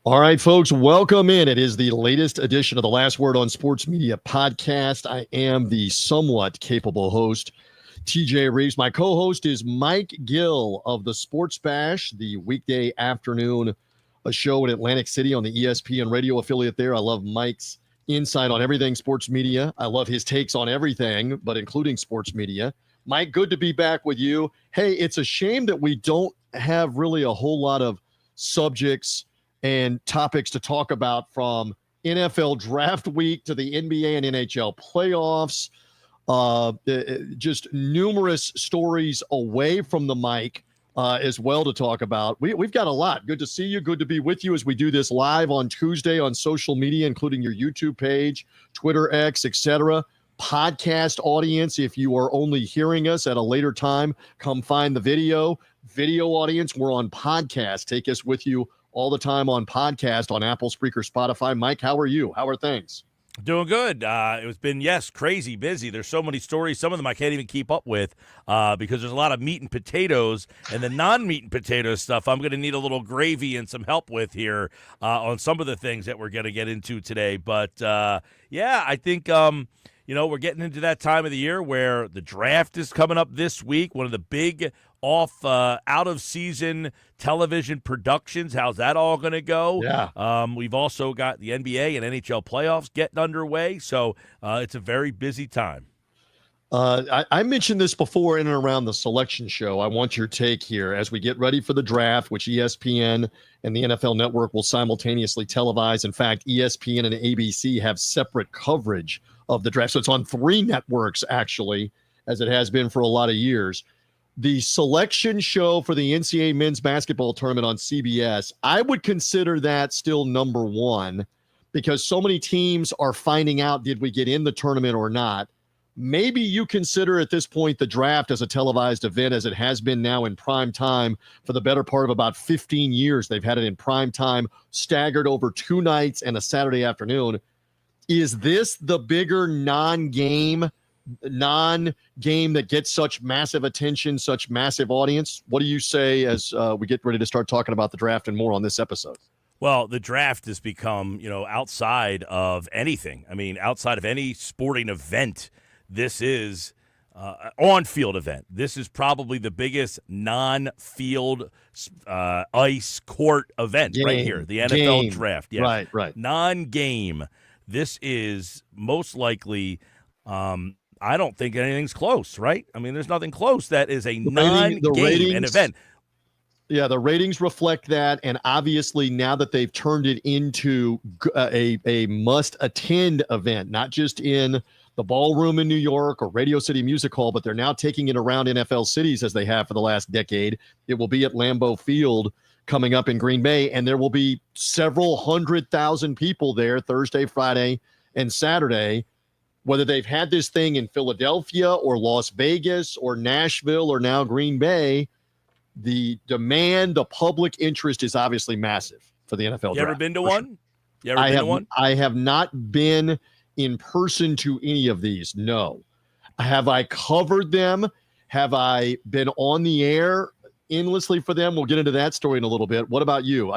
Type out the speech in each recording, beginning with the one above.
All right, folks, welcome in. It is the latest edition of the Last Word on Sports Media podcast. I am the somewhat capable host, TJ Rives. My co-host is Mike Gill of the Sports Bash, the weekday afternoon a show in Atlantic City on the ESPN radio affiliate there. I love Mike's insight on everything sports media. I love his takes on everything, but including sports media. Mike, good to be back with you. Hey, it's a shame that we don't have really a whole lot of subjects and topics to talk about, from NFL draft week to the NBA and NHL playoffs. Just numerous stories away from the mic as well to talk about. We've got a lot. Good to see you. Good to be with you as we do this live on Tuesday on social media, including your YouTube page, Twitter, X, etc. Podcast audience, if you are only hearing us at a later time, come find the video. Video audience, we're on podcast. Take us with you all the time on podcast on Apple, Spreaker, Spotify. Mike, how are you? How are things? Doing good. It's been, crazy busy. There's so many stories. Some of them I can't even keep up with because there's a lot of meat and potatoes, and the non-meat and potatoes stuff I'm going to need a little gravy and some help with here on some of the things that we're going to get into today. But, I think we're getting into that time of the year where the draft is coming up this week, one of the big out-of-season television productions. How's that all going to go? Yeah. We've also got the NBA and NHL playoffs getting underway, so it's a very busy time. I mentioned this before in and around the selection show. I want your take here as we get ready for the draft, which ESPN and the NFL Network will simultaneously televise. In fact, ESPN and ABC have separate coverage of the draft. So it's on 3 networks, actually, as it has been for a lot of years. The selection show for the NCAA men's basketball tournament on CBS, I would consider that still number 1 because so many teams are finding out, did we get in the tournament or not? Maybe you consider at this point the draft as a televised event, as it has been now in prime time for the better part of about 15 years. They've had it in prime time, staggered over 2 nights and a Saturday afternoon. Is this the bigger non-game that gets such massive attention, such massive audience? What do you say as we get ready to start talking about the draft and more on this episode? Well, the draft has become, outside of anything. I mean, outside of any sporting event, this is on-field event. This is probably the biggest non-field ice court event right here, the NFL draft. Yes. Right. Non-game. This is most likely I don't think anything's close, right? I mean, there's nothing close that is a non-game an event. Yeah, the ratings reflect that, and obviously now that they've turned it into a must-attend event, not just in the Ballroom in New York or Radio City Music Hall, but they're now taking it around NFL cities as they have for the last decade. It will be at Lambeau Field coming up in Green Bay, and there will be several 100,000 people there Thursday, Friday, and Saturday. Whether they've had this thing in Philadelphia or Las Vegas or Nashville or now Green Bay, the demand, the public interest is obviously massive for the NFL draft. You ever been to one? You ever been to one? I have not been in person to any of these, no. Have I covered them? Have I been on the air endlessly for them? We'll get into that story in a little bit. What about you?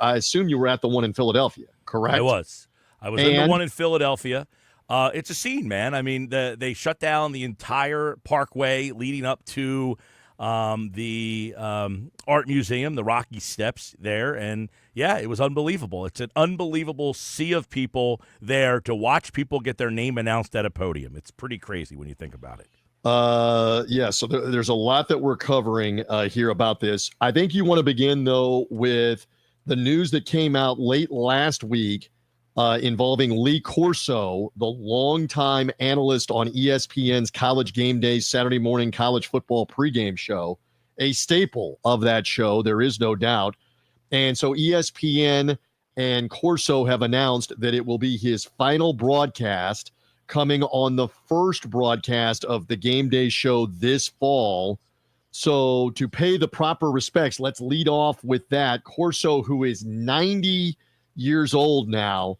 I assume you were at the one in Philadelphia, correct? I was in the one in Philadelphia. It's a scene, man. I mean, they shut down the entire parkway leading up to the art museum, the Rocky Steps there, and it was unbelievable. It's an unbelievable sea of people there to watch people get their name announced at a podium. It's pretty crazy when you think about it. So there's a lot that we're covering here about this. I think you want to begin, though, with the news that came out late last week involving Lee Corso, the longtime analyst on ESPN's College Game Day Saturday morning college football pregame show, a staple of that show, there is no doubt. And so ESPN and Corso have announced that it will be his final broadcast coming on the first broadcast of the Game Day show this fall. So to pay the proper respects, let's lead off with that. Corso, who is 90 years old now,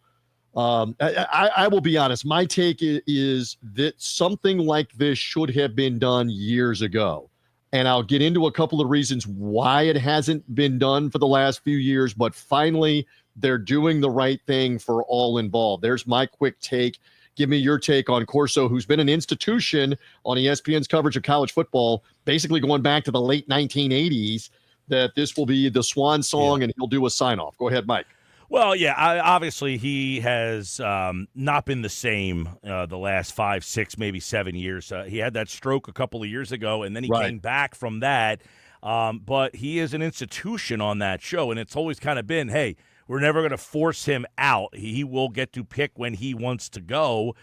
I will be honest. My take is that something like this should have been done years ago. And I'll get into a couple of reasons why it hasn't been done for the last few years. But finally, they're doing the right thing for all involved. There's my quick take. Give me your take on Corso, who's been an institution on ESPN's coverage of college football, basically going back to the late 1980s, that this will be the swan song and he'll do a sign-off. Go ahead, Mike. Well, yeah, obviously he has not been the same the last 5, 6, maybe 7 years. He had that stroke a couple of years ago, and then he came back from that. But he is an institution on that show, and it's always kind of been, hey, we're never going to force him out. He will get to pick when he wants to go.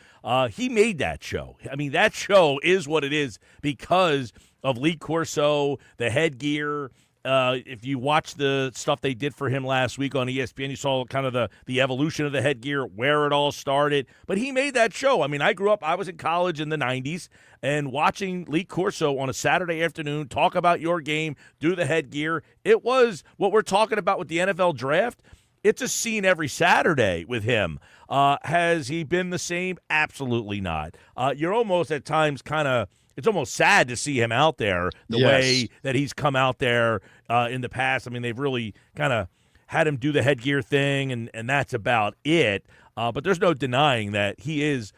He made that show. I mean, that show is what it is because of Lee Corso, the headgear. If you watch the stuff they did for him last week on ESPN, you saw kind of the evolution of the headgear, where it all started. But he made that show. I mean, I was in college in the 90s, and watching Lee Corso on a Saturday afternoon talk about your game, do the headgear, it was what we're talking about with the NFL draft. It's a scene every Saturday with him. Has he been the same? Absolutely not. You're almost at times it's almost sad to see him out there the way that he's come out there in the past. I mean, they've really kind of had him do the headgear thing, and that's about it. But there's no denying that he is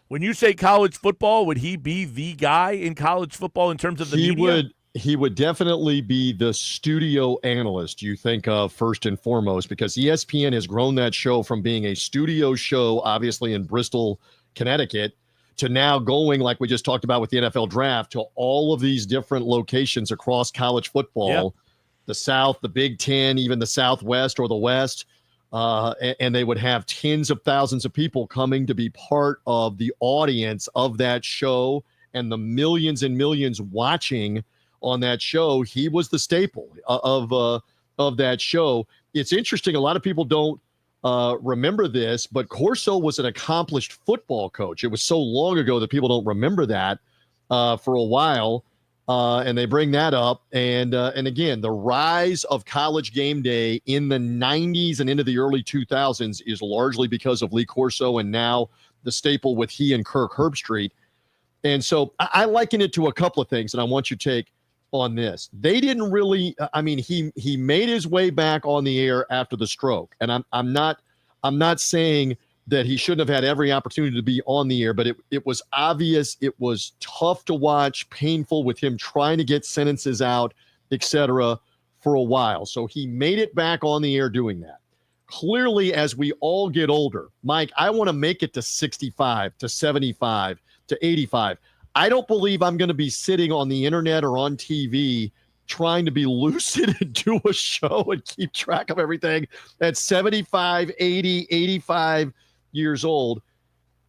when you say college football, would he be the guy in college football in terms of the media? He would definitely be the studio analyst you think of first and foremost, because ESPN has grown that show from being a studio show, obviously in Bristol, Connecticut, to now going, like we just talked about with the NFL draft, to all of these different locations across college football, the South, the Big Ten, even the Southwest or the West. And they would have tens of thousands of people coming to be part of the audience of that show, and the millions and millions watching on that show. He was the staple of that show. It's interesting. A lot of people don't remember this, but Corso was an accomplished football coach. It was so long ago that people don't remember that for a while. And they bring that up. And again, the rise of College Game Day in the 90s and into the early 2000s is largely because of Lee Corso, and now the staple with he and Kirk Herbstreit. And so I liken it to a couple of things, and I want your take on this. They didn't really, I mean, he made his way back on the air after the stroke. And I'm not saying that he shouldn't have had every opportunity to be on the air, but it was obvious. It was tough to watch, painful with him trying to get sentences out, etc., for a while. So he made it back on the air doing that. Clearly, as we all get older, Mike, I want to make it to 65, to 75, to 85. I don't believe I'm going to be sitting on the internet or on TV trying to be lucid and do a show and keep track of everything at 75, 80, 85 years old.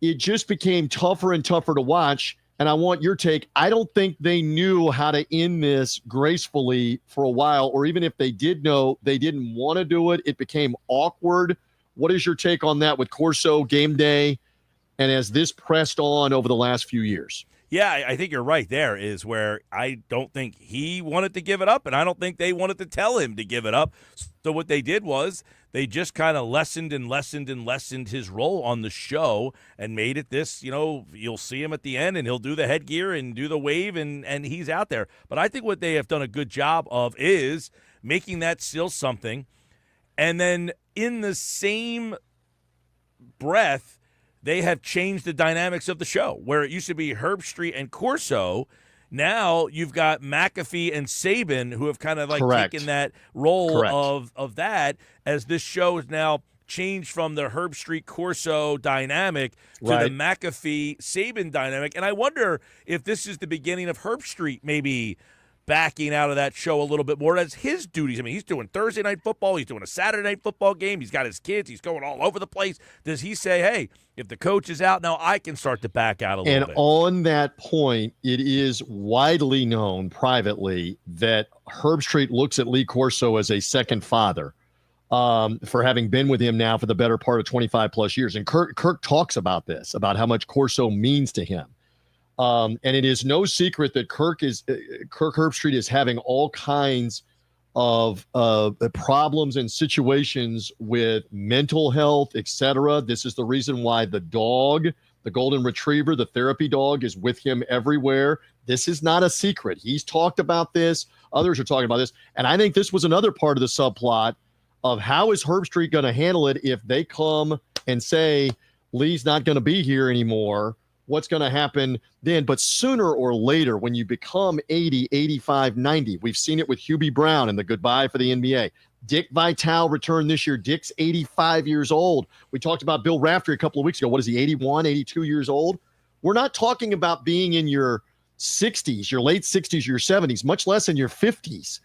It just became tougher and tougher to watch. And I want your take. I don't think they knew how to end this gracefully for a while, or even if they did know, they didn't want to do it. It became awkward. What is your take on that with Corso, Game Day, and as this pressed on over the last few years? Yeah, I think you're right. There is where I don't think he wanted to give it up, and I don't think they wanted to tell him to give it up. So what they did was they just kind of lessened his role on the show and made it this, you'll see him at the end, and he'll do the headgear and do the wave, and he's out there. But I think what they have done a good job of is making that still something, and then in the same breath, they have changed the dynamics of the show, where it used to be Herbstreit and Corso. Now you've got McAfee and Saban, who have kind of taken that role of that, as this show is now changed from the Herbstreit-Corso dynamic to the McAfee-Saban dynamic. And I wonder if this is the beginning of Herbstreit maybe backing out of that show a little bit more as his duties. I mean, he's doing Thursday night football. He's doing a Saturday night football game. He's got his kids. He's going all over the place. Does he say, hey, if the coach is out, now I can start to back out a little bit? And on that point, it is widely known privately that Herbstreit looks at Lee Corso as a second father for having been with him now for the better part of 25 plus years. And Kirk talks about this, about how much Corso means to him. And it is no secret that Kirk Herbstreit is having all kinds of problems and situations with mental health, etc. This is the reason why the dog, the golden retriever, the therapy dog, is with him everywhere. This is not a secret. He's talked about this Others are talking about this. And I think this was another part of the subplot of how is Herbstreit going to handle it if they come and say Lee's not going to be here anymore. What's going to happen then? But sooner or later, when you become 80, 85, 90, we've seen it with Hubie Brown and the goodbye for the NBA. Dick Vitale returned this year. Dick's 85 years old. We talked about Bill Raftery a couple of weeks ago. What is he, 81, 82 years old? We're not talking about being in your 60s, your late 60s, your 70s, much less in your 50s,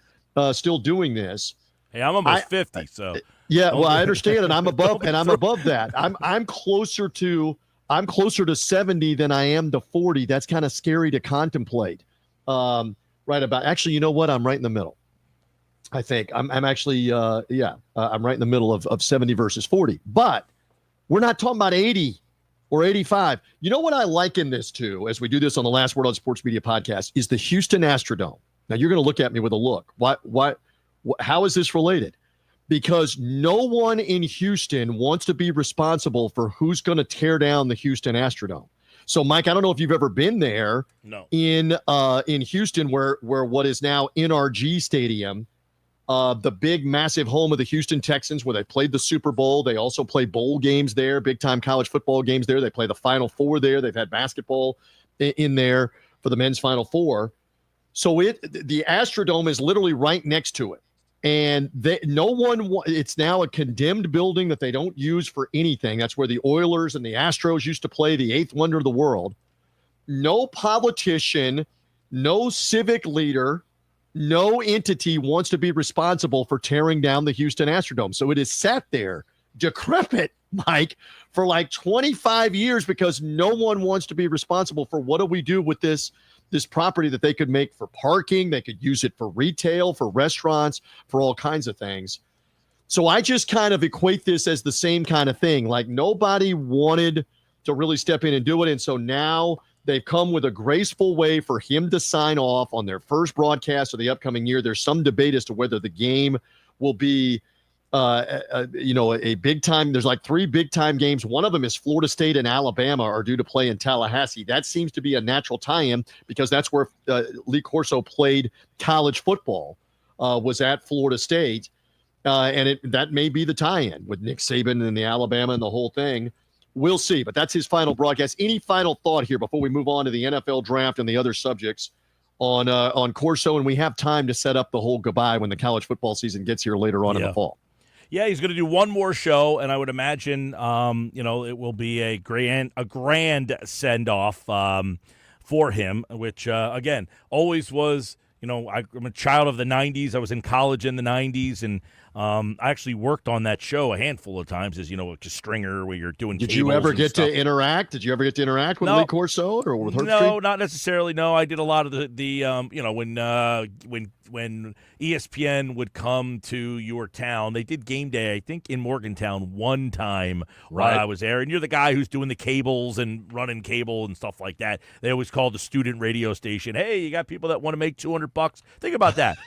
still doing this. Hey, I'm almost 50, so. Yeah, well, I understand, and I'm above that. I'm closer to 70 than I am to 40. That's kind of scary to contemplate. Right about, actually, you know what? I'm right in the middle. I think I'm actually, I'm right in the middle of 70 versus 40. But we're not talking about 80 or 85. You know what I liken this to, as we do this on the Last Word on Sports Media podcast, is the Houston Astrodome. Now, you're going to look at me with a look. How is this related? Because no one in Houston wants to be responsible for who's going to tear down the Houston Astrodome. So, Mike, I don't know if you've ever been there. No. In Houston, where what is now NRG Stadium, the big, massive home of the Houston Texans, where they played the Super Bowl. They also play bowl games there, big-time college football games there. They play the Final Four there. They've had basketball in there for the men's Final Four. So the Astrodome is literally right next to it. And it's now a condemned building that they don't use for anything. That's where the Oilers and the Astros used to play, the eighth wonder of the world. No politician, no civic leader, no entity wants to be responsible for tearing down the Houston Astrodome. So it is sat there, decrepit, Mike, for like 25 years because no one wants to be responsible for what do we do with this property that they could make for parking. They could use it for retail, for restaurants, for all kinds of things. So I just kind of equate this as the same kind of thing. Like nobody wanted to really step in and do it. And so now they've come with a graceful way for him to sign off on their first broadcast of the upcoming year. There's some debate as to whether the game will be a big time. There's like 3 big time games. One of them is Florida State and Alabama are due to play in Tallahassee. That seems to be a natural tie-in because that's where Lee Corso played college football, was at Florida State. And that may be the tie-in with Nick Saban and the Alabama and the whole thing. We'll see, but that's his final broadcast. Any final thought here before we move on to the NFL draft and the other subjects on Corso? And we have time to set up the whole goodbye when the college football season gets here later on in the fall. Yeah, he's going to do one more show, and I would imagine, it will be a grand send-off for him, which, again, always was, I'm a child of the 90s. I was in college in the 90s, and I actually worked on that show a handful of times as, like a stringer where you're doing Did you ever get to interact? Did you ever get to interact with Lee Corso or with Herbstreit? No, not necessarily. No, I did a lot of when ESPN would come to your town, they did game day, I think, in Morgantown one time while I was there. And you're the guy who's doing the cables and running cable and stuff like that. They always called the student radio station, hey, you got people that want to make $200. Think about that.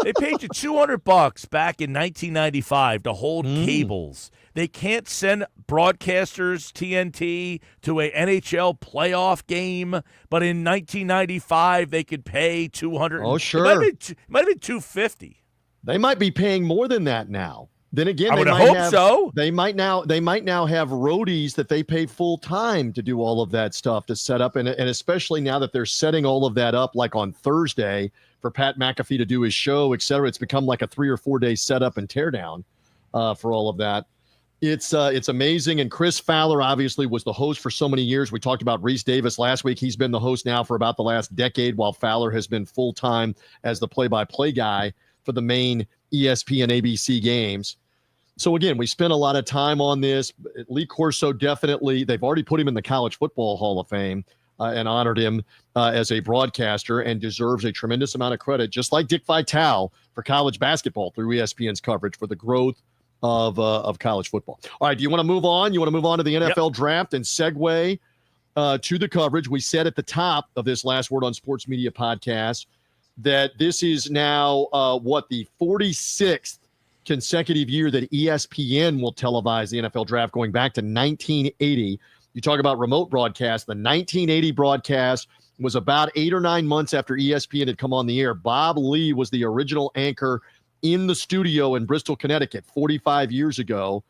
They paid you $200 back in 1995 to hold cables. They can't send broadcasters TNT to a NHL playoff game, but in 1995 they could pay $200. Oh, sure. It might have been $250. They might be paying more than that now. Then again, I would hope so. They might now have roadies that they pay full time to do all of that stuff to set up, and especially now that they're setting all of that up, like on Thursday for Pat McAfee to do his show, et cetera. It's become like a 3 or 4 day setup and teardown for all of that. It's amazing. And Chris Fowler obviously was the host for so many years. We talked about Reese Davis last week. He's been the host now for about the last decade, while Fowler has been full time as the play-by-play guy for the main ESPN ABC games. So again, we spent a lot of time on this. Lee Corso definitely, they've already put him in the College Football Hall of Fame and honored him as a broadcaster, and deserves a tremendous amount of credit, just like Dick Vitale for college basketball through ESPN's coverage for the growth of college football. All right, do you want to move on? You want to move on to the NFL draft and segue to the coverage? We said at the top of this Last Word on Sports Media podcast that this is now the 46th consecutive year that ESPN will televise the NFL draft, going back to 1980. You talk about remote broadcast. The 1980 broadcast was about 8 or 9 months after ESPN had come on the air. Bob Lee was the original anchor in the studio in Bristol, Connecticut, 45 years ago.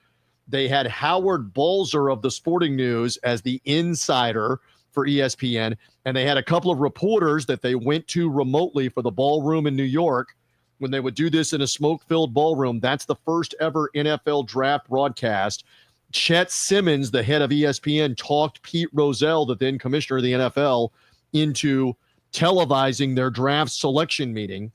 They had Howard Balzer of the Sporting News as the insider for ESPN, and they had a couple of reporters that they went to remotely for the ballroom in New York when they would do this in a smoke-filled ballroom. That's the first ever NFL draft broadcast. Chet Simmons, the head of ESPN, talked Pete Rozelle, the then commissioner of the NFL, into televising their draft selection meeting.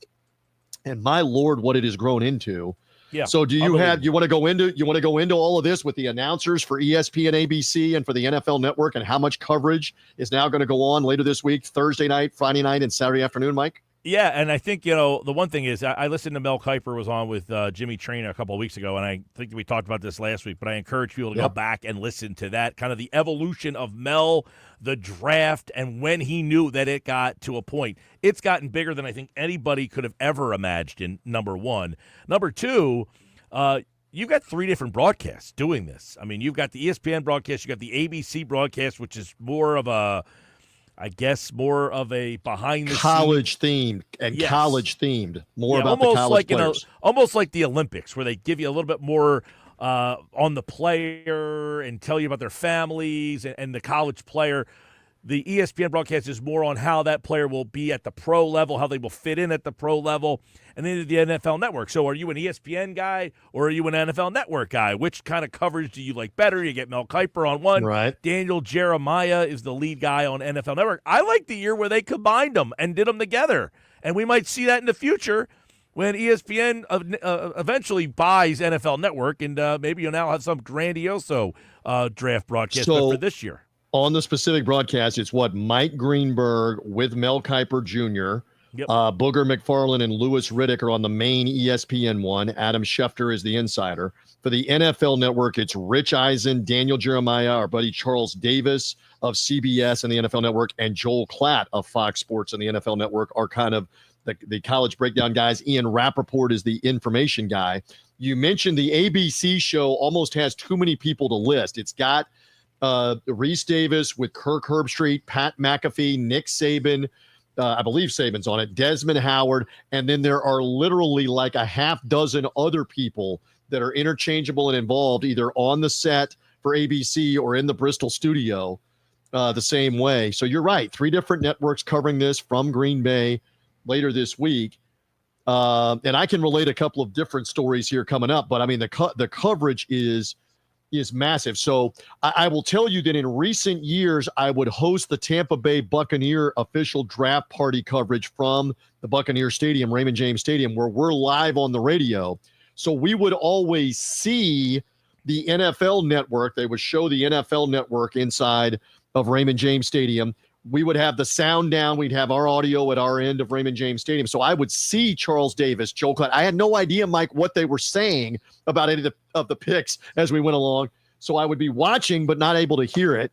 And my Lord, what it has grown into. Yeah. So you want to go into all of this with the announcers for ESPN, ABC, and for the NFL Network, and how much coverage is now going to go on later this week, Thursday night, Friday night, and Saturday afternoon, Mike? Yeah, and I think, the one thing is I listened to Mel Kiper was on with Jimmy Traina a couple of weeks ago, and I think we talked about this last week, but I encourage people to go back and listen to that, kind of the evolution of Mel, the draft, and when he knew that it got to a point. It's gotten bigger than I think anybody could have ever imagined, number one. Number two, you've got 3 different broadcasts doing this. I mean, you've got the ESPN broadcast, you've got the ABC broadcast, which is more of a behind the college themed and college themed, more about the college players. Almost like the Olympics, where they give you a little bit more on the player and tell you about their families and the college player. The ESPN broadcast is more on how that player will be at the pro level, how they will fit in at the pro level, and then the NFL Network. So are you an ESPN guy or are you an NFL Network guy? Which kind of coverage do you like better? You get Mel Kiper on one. Right. Daniel Jeremiah is the lead guy on NFL Network. I like the year where they combined them and did them together, and we might see that in the future when ESPN eventually buys NFL Network, and maybe you'll now have some grandioso draft broadcast for this year. On the specific broadcast, it's Mike Greenberg with Mel Kiper Jr., Booger McFarland and Louis Riddick are on the main ESPN one. Adam Schefter is the insider. For the NFL Network, it's Rich Eisen, Daniel Jeremiah, our buddy Charles Davis of CBS and the NFL Network, and Joel Klatt of Fox Sports and the NFL Network are kind of the college breakdown guys. Ian Rappaport is the information guy. You mentioned the ABC show almost has too many people to list. It's got Reese Davis with Kirk Herbstreit, Pat McAfee, Nick Saban, I believe Saban's on it, Desmond Howard, and then there are literally like a half dozen other people that are interchangeable and involved either on the set for ABC or in the Bristol studio the same way. So you're right, 3 different networks covering this from Green Bay later this week. And I can relate a couple of different stories here coming up, but I mean, the coverage is massive. So I will tell you that in recent years, I would host the Tampa Bay Buccaneer official draft party coverage from the Buccaneer Stadium, Raymond James Stadium, where we're live on the radio. So we would always see the NFL Network. They would show the NFL Network inside of Raymond James Stadium. We would have the sound down. We'd have our audio at our end of Raymond James Stadium. So I would see Charles Davis, Joel Klatt. I had no idea, Mike, what they were saying about any of the picks as we went along. So I would be watching but not able to hear it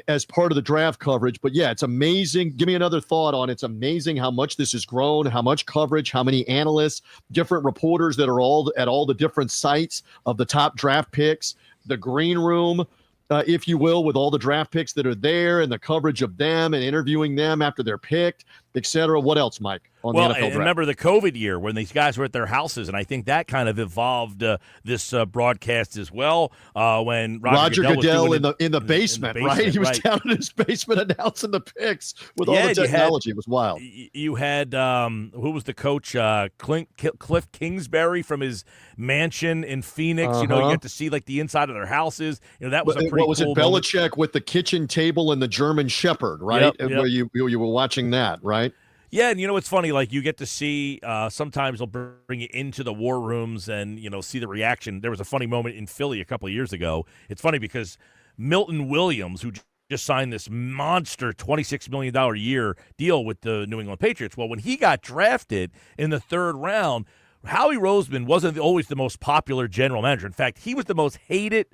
as part of the draft coverage. But, yeah, it's amazing. Give me another thought on it's amazing how much this has grown, how much coverage, how many analysts, different reporters that are all at all the different sites of the top draft picks, the green room, if you will, with all the draft picks that are there and the coverage of them and interviewing them after they're picked, et cetera. What else, Mike, on the NFL draft? Remember the COVID year when these guys were at their houses, and I think that kind of evolved this broadcast as well. When Roger Goodell in the basement, right? He was down in his basement announcing the picks with all the technology. It was wild. You had, who was the coach? Cliff Kingsbury from his mansion in Phoenix. You get to see like the inside of their houses. That was a pretty what was cool it, Belichick moment. With the kitchen table and the German Shepherd, right? Yep. Where you were watching that, right? Yeah, and it's funny, like you get to see sometimes they'll bring you into the war rooms and, see the reaction. There was a funny moment in Philly a couple of years ago. It's funny because Milton Williams, who just signed this monster $26 million a year deal with the New England Patriots. Well, when he got drafted in the 3rd round, Howie Roseman wasn't always the most popular general manager. In fact, he was the most hated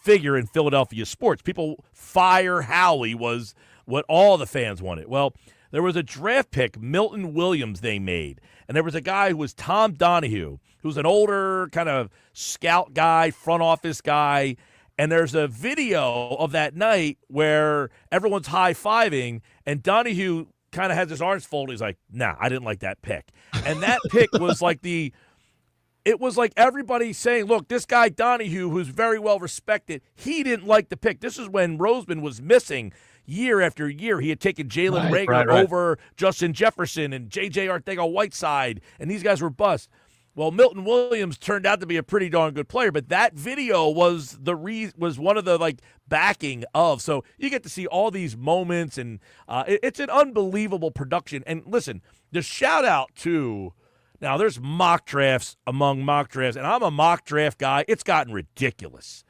figure in Philadelphia sports. People fire Howie was what all the fans wanted. Well, there was a draft pick, Milton Williams, they made. And there was a guy who was Tom Donahue, who's an older kind of scout guy, front office guy. And there's a video of that night where everyone's high-fiving, and Donahue kind of has his arms folded. He's like, nah, I didn't like that pick. And that pick was like it was like everybody saying, look, this guy Donahue, who's very well respected, he didn't like the pick. This is when Roseman was missing year after year. He had taken Jalen Reagor over Justin Jefferson and J.J. Arcega-Whiteside, and these guys were bust. Well, Milton Williams turned out to be a pretty darn good player, but that video was one of the backing of. So you get to see all these moments, and it's an unbelievable production. And listen, the shout out to now there's mock drafts among mock drafts, and I'm a mock draft guy. It's gotten ridiculous.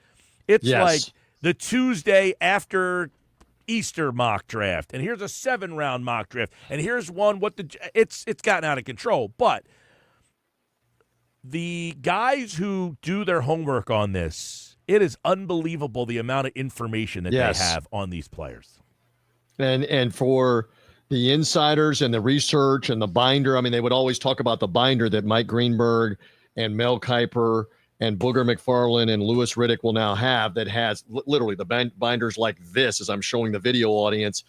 It's like the Tuesday after Easter mock draft, and here's a 7-round mock draft, and here's one. It's gotten out of control, but the guys who do their homework on this, it is unbelievable the amount of information that they have on these players. And for the insiders and the research and the binder, I mean, they would always talk about the binder that Mike Greenberg and Mel Kiper and Booger McFarland and Louis Riddick will now have, that has literally the binders like this, as I'm showing the video audience,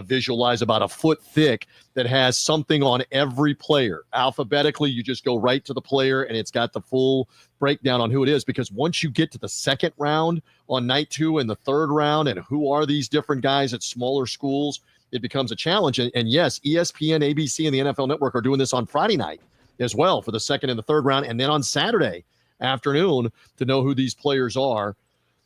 visualize about a foot thick, that has something on every player. Alphabetically, you just go right to the player, and it's got the full breakdown on who it is, because once you get to the second round on night 2 and the third round, and who are these different guys at smaller schools, it becomes a challenge. And yes, ESPN, ABC, and the NFL Network are doing this on Friday night as well for the second and the third round, and then on Saturday afternoon to know who these players are.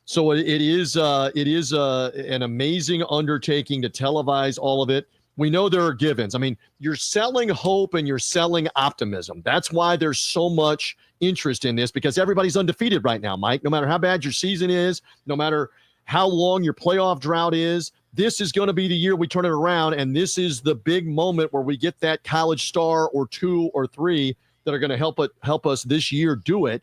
So it is an amazing undertaking to televise all of it. We know there are givens. I mean, you're selling hope and you're selling optimism. That's why there's so much interest in this, because everybody's undefeated right now, Mike. No matter how bad your season is, no matter how long your playoff drought is, this is going to be the year we turn it around, and this is the big moment where we get that college star or 2 or 3 that are going to help us this year do it.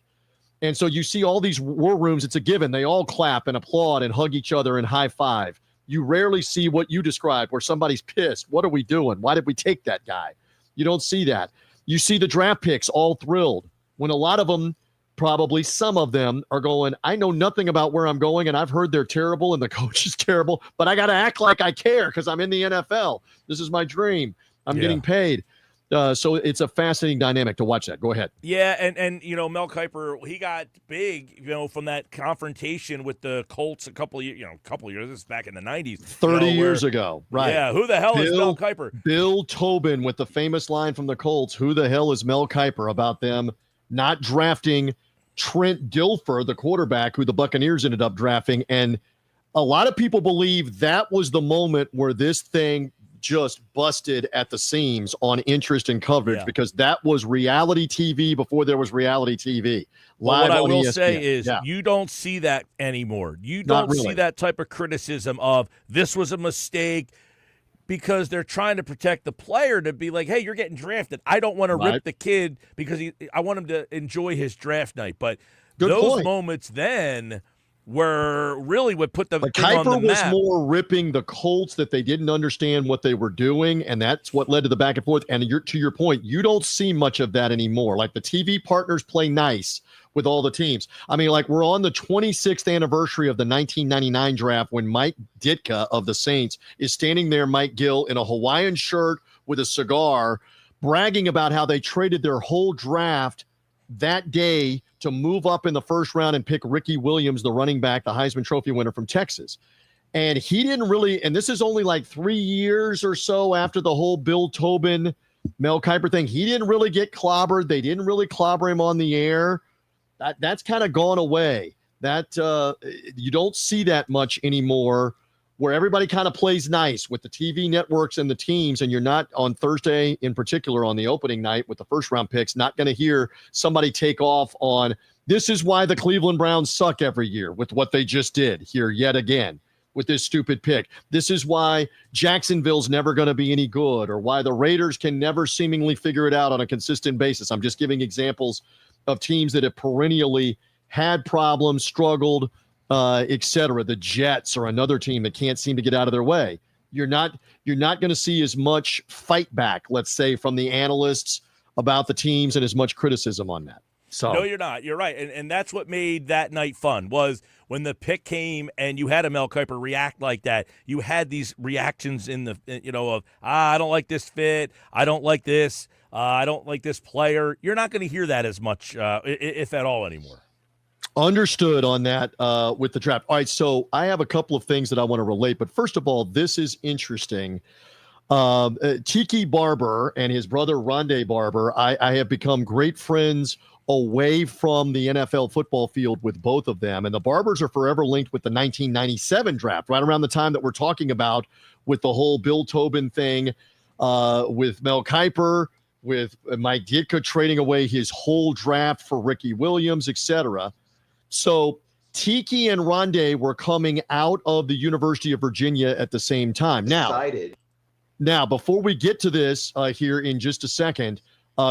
And so you see all these war rooms, it's a given. They all clap and applaud and hug each other and high five. You rarely see what you described, where somebody's pissed. What are we doing? Why did we take that guy? You don't see that. You see the draft picks all thrilled, when a lot of them, probably some of them, are going, I know nothing about where I'm going, and I've heard they're terrible and the coach is terrible, but I got to act like I care because I'm in the NFL. This is my dream. I'm getting paid. So it's a fascinating dynamic to watch that. Go ahead. Yeah, and Mel Kiper, he got big, from that confrontation with the Colts a couple of years. This is back in the 90s. 30 years ago, right? Yeah, who the hell is Mel Kiper? Bill Tobin with the famous line from the Colts, who the hell is Mel Kiper, about them not drafting Trent Dilfer, the quarterback, who the Buccaneers ended up drafting. And a lot of people believe that was the moment where this thing just busted at the seams on interest and coverage, because that was reality TV before there was reality TV. What I will say is you don't see that anymore. You don't see that type of criticism of this was a mistake, because they're trying to protect the player, to be like, hey, you're getting drafted. I don't want to rip the kid because I want him to enjoy his draft night. But those moments then were really what put the thing on the map. Kiper was more ripping the Colts that they didn't understand what they were doing, and that's what led to the back and forth. And to your point, you don't see much of that anymore. Like, the TV partners play nice with all the teams. I mean, like, we're on the 26th anniversary of the 1999 draft, when Mike Ditka of the Saints is standing there, Mike Gill, in a Hawaiian shirt with a cigar, bragging about how they traded their whole draft that day to move up in the first round and pick Ricky Williams, the running back, the Heisman Trophy winner from Texas. And he didn't really, and this is only like 3 years or so after the whole Bill Tobin, Mel Kiper thing, he didn't really get clobbered. They didn't really clobber him on the air. That's kind of gone away. That you don't see that much anymore, where everybody kind of plays nice with the TV networks and the teams, and you're not, on Thursday in particular, on the opening night with the first round picks, not going to hear somebody take off on, this is why the Cleveland Browns suck every year with what they just did here yet again with this stupid pick. This is why Jacksonville's never going to be any good, or why the Raiders can never seemingly figure it out on a consistent basis. I'm just giving examples of teams that have perennially had problems, struggled, etc. The Jets are another team that can't seem to get out of their way. You're not going to see as much fight back, let's say, from the analysts about the teams, and as much criticism on that. So No, you're not. You're right. And that's what made that night fun was when the pick came and you had a Mel Kiper react like that. You had these reactions of, I don't like this fit. I don't like this. I don't like this player. You're not going to hear that as much, if at all, anymore. Understood on that with the draft. All right, so I have a couple of things that I want to relate, but first of all, this is interesting. Tiki Barber and his brother Rondé Barber, I have become great friends away from the NFL football field with both of them, and the Barbers are forever linked with the 1997 draft, right around the time that we're talking about with the whole Bill Tobin thing, with Mel Kiper, with Mike Ditka trading away his whole draft for Ricky Williams, etc. So Tiki and Rondé were coming out of the University of Virginia at the same time. Now, before we get to this here in just a second,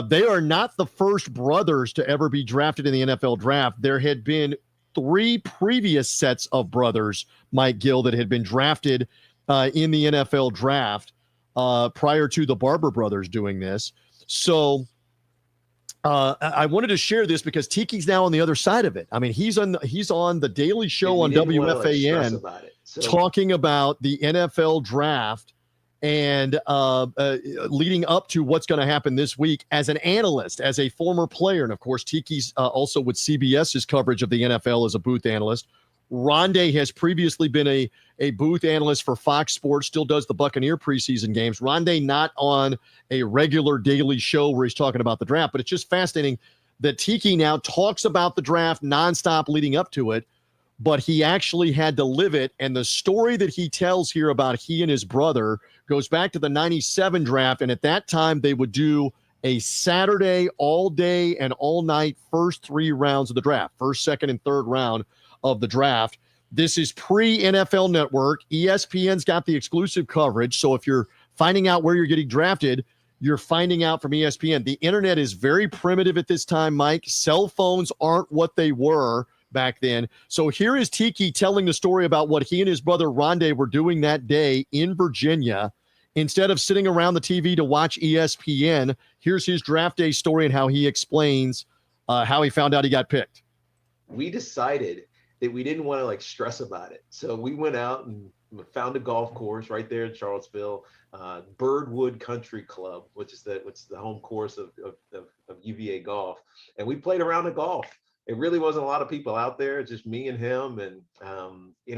they are not the first brothers to ever be drafted in the NFL draft. There had been 3 previous sets of brothers, Mike Gill, that had been drafted in the NFL draft prior to the Barber brothers doing this. So I wanted to share this because Tiki's now on the other side of it. I mean, he's on the Daily Show on WFAN talking about the NFL draft and leading up to what's going to happen this week as an analyst, as a former player. And, of course, Tiki's also with CBS's coverage of the NFL as a booth analyst. Rondé has previously been a booth analyst for Fox Sports, still does the Buccaneer preseason games. Rondé not on a regular daily show where he's talking about the draft, but it's just fascinating that Tiki now talks about the draft nonstop leading up to it, but he actually had to live it. And the story that he tells here about he and his brother goes back to the 97 draft, and at that time they would do a Saturday all day and all night first 3 rounds of the draft, first, second, and third round of the draft. This is pre-NFL Network. ESPN's got the exclusive coverage. So if you're finding out where you're getting drafted, you're finding out from ESPN. The internet is very primitive at this time, Mike. Cell phones aren't what they were back then. So here is Tiki telling the story about what he and his brother Rondé were doing that day in Virginia. Instead of sitting around the TV to watch ESPN, here's his draft day story and how he explains how he found out he got picked. We decided that we didn't want to stress about it. So we went out and found a golf course right there in Charlottesville, Birdwood Country Club, which is the home course of UVA golf. And we played around the golf. It really wasn't a lot of people out there, just me and him. And,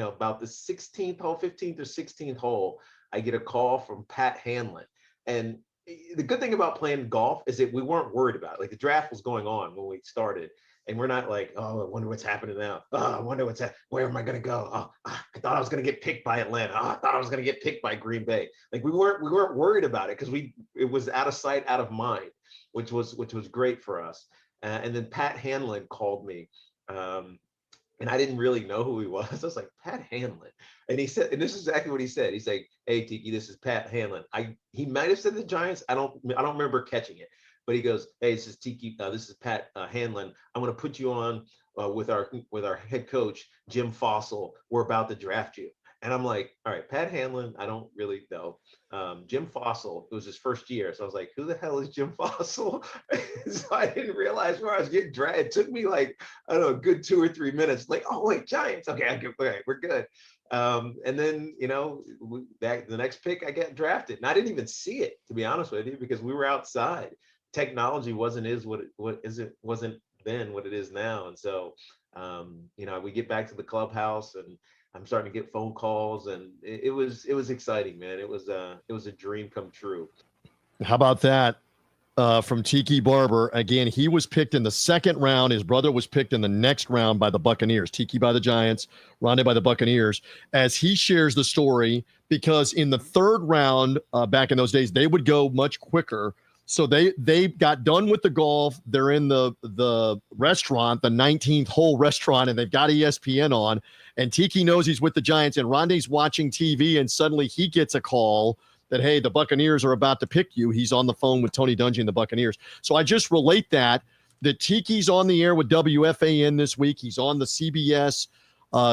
about the 15th or 16th hole, I get a call from Pat Hanlon. And the good thing about playing golf is that we weren't worried about it. The draft was going on when we started. And we're not like, oh, I wonder what's happening now. Oh, I wonder where am I going to go? Oh, I thought I was going to get picked by Atlanta. Oh, I thought I was going to get picked by Green Bay. We weren't worried about it because it was out of sight, out of mind, which was great for us. And then Pat Hanlon called me, and I didn't really know who he was. I was like, Pat Hanlon, and he said, and this is exactly what he said. He's like, hey Tiki, this is Pat Hanlon. He might have said the Giants. I don't remember catching it. But he goes, hey, this is Tiki. This is Pat Hanlon. I'm going to put you on with our head coach, Jim Fossil. We're about to draft you. And I'm like, all right, Pat Hanlon, I don't really know. Jim Fossil, it was his first year. So I was like, who the hell is Jim Fossil? So I didn't realize where I was getting drafted. It took me a good 2 or 3 minutes. Oh, wait, Giants. Okay, we're good. And then, the next pick, I get drafted. And I didn't even see it, to be honest with you, because we were outside. Technology wasn't then what it is now. And so, we get back to the clubhouse and I'm starting to get phone calls, and it was exciting, man. It was a dream come true. How about that? From Tiki Barber. Again, he was picked in the second round. His brother was picked in the next round by the Buccaneers. Tiki by the Giants, Rondé by the Buccaneers. As he shares the story, because in the third round, back in those days, they would go much quicker. So they got done with the golf. They're in the restaurant, the 19th hole restaurant, and they've got ESPN on. And Tiki knows he's with the Giants, and Rondé's watching TV, and suddenly he gets a call that, hey, the Buccaneers are about to pick you. He's on the phone with Tony Dungy and the Buccaneers. So I just relate that Tiki's on the air with WFAN this week. He's on the CBS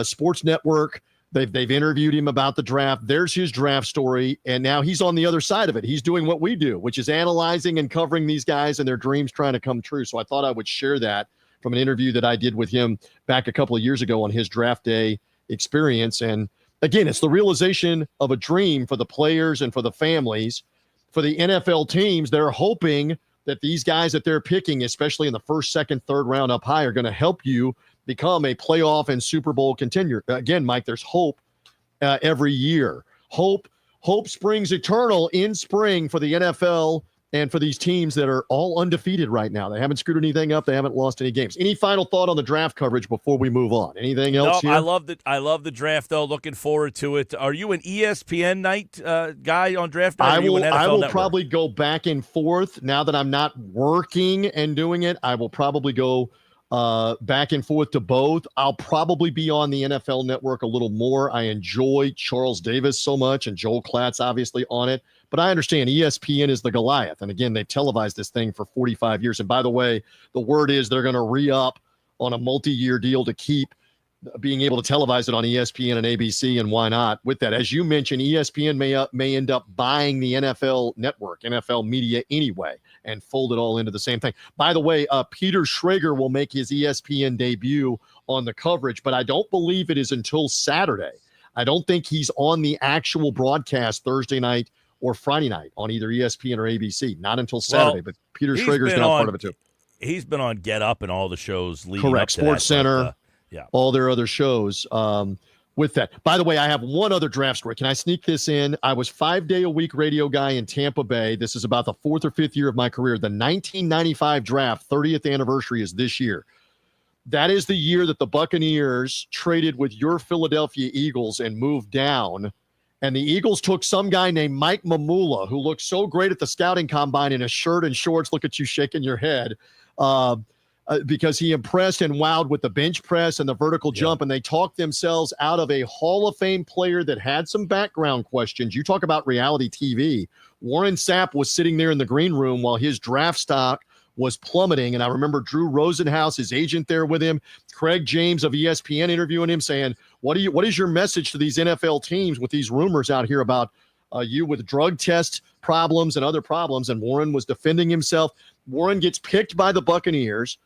Sports Network. They've interviewed him about the draft. There's his draft story, and now he's on the other side of it. He's doing what we do, which is analyzing and covering these guys and their dreams trying to come true. So I thought I would share that from an interview that I did with him back a couple of years ago on his draft day experience. And again, it's the realization of a dream for the players and for the families. For the NFL teams, they're hoping that these guys that they're picking, especially in the first, second, third round up high, are going to help you become a playoff and Super Bowl contender. Again, Mike, there's hope every year. Hope springs eternal in spring for the NFL and for these teams that are all undefeated right now. They haven't screwed anything up. They haven't lost any games. Any final thought on the draft coverage before we move on? Anything else here? I love the draft, though. Looking forward to it. Are you an ESPN night guy on draft night? I will probably go back and forth. Now that I'm not working and doing it, I will probably go back and forth to both. I'll probably be on the NFL Network a little more. I enjoy Charles Davis so much, and Joel Klatt's obviously on it. But I understand ESPN is the Goliath. And again, they've televised this thing for 45 years. And by the way, the word is they're going to re-up on a multi-year deal to keep being able to televise it on ESPN and ABC. And why not? With that, as you mentioned, ESPN may end up buying the NFL Network, NFL media anyway, and fold it all into the same thing. By the way, Peter Schrager will make his ESPN debut on the coverage, but I don't believe it is until Saturday. I don't think he's on the actual broadcast Thursday night or Friday night on either ESPN or ABC. Not until Saturday, but Peter Schrager's now part of it too. He's been on Get Up and all the shows leading Correct. up to Sports that, Center, yeah, all their other shows with that. By the way, I have one other draft story. Can I sneak this in? I was 5-day-a-week radio guy in Tampa Bay. This is about the 4th or 5th year of my career. The 1995 draft, 30th anniversary is this year. That is the year that the Buccaneers traded with your Philadelphia Eagles and moved down. And the Eagles took some guy named Mike Mamula, who looked so great at the scouting combine in a shirt and shorts. Look at you shaking your head. Because he impressed and wowed with the bench press and the vertical jump, and they talked themselves out of a Hall of Fame player that had some background questions. You talk about reality TV. Warren Sapp was sitting there in the green room while his draft stock was plummeting, and I remember Drew Rosenhaus, his agent, there with him, Craig James of ESPN interviewing him, saying, what is your message to these NFL teams with these rumors out here about you with drug test problems and other problems? And Warren was defending himself. Warren gets picked by the Buccaneers.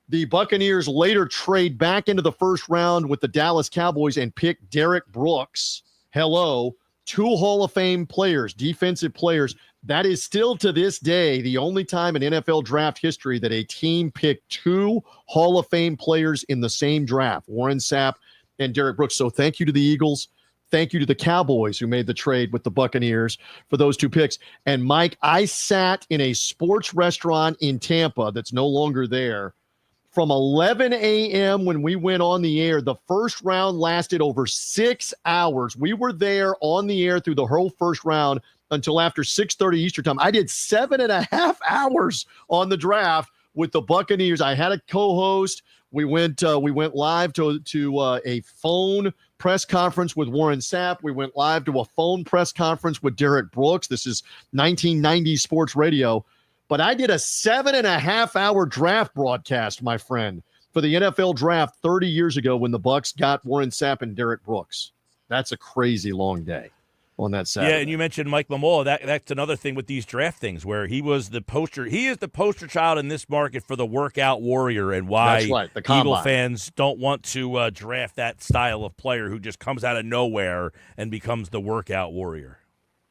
The Buccaneers later trade back into the first round with the Dallas Cowboys and pick Derek Brooks. Hello, 2 Hall of Fame players, defensive players. That is still to this day the only time in NFL draft history that a team picked 2 Hall of Fame players in the same draft, Warren Sapp and Derek Brooks. So thank you to the Eagles. Thank you to the Cowboys who made the trade with the Buccaneers for those 2 picks. And Mike, I sat in a sports restaurant in Tampa that's no longer there from 11 a.m. when we went on the air. The first round lasted over 6 hours. We were there on the air through the whole first round until after 6:30 Eastern time. I did 7.5 hours on the draft with the Buccaneers. I had a co-host. We went live to a phone press conference with Warren Sapp. We went live to a phone press conference with Derek Brooks. This is 1990s sports radio. But I did a 7.5-hour draft broadcast, my friend, for the NFL draft 30 years ago when the Bucs got Warren Sapp and Derek Brooks. That's a crazy long day on that Saturday. Yeah, and you mentioned Mike Mamula. That's another thing with these draft things where he is the poster child in this market for the workout warrior, and why Eagle fans don't want to draft that style of player who just comes out of nowhere and becomes the workout warrior.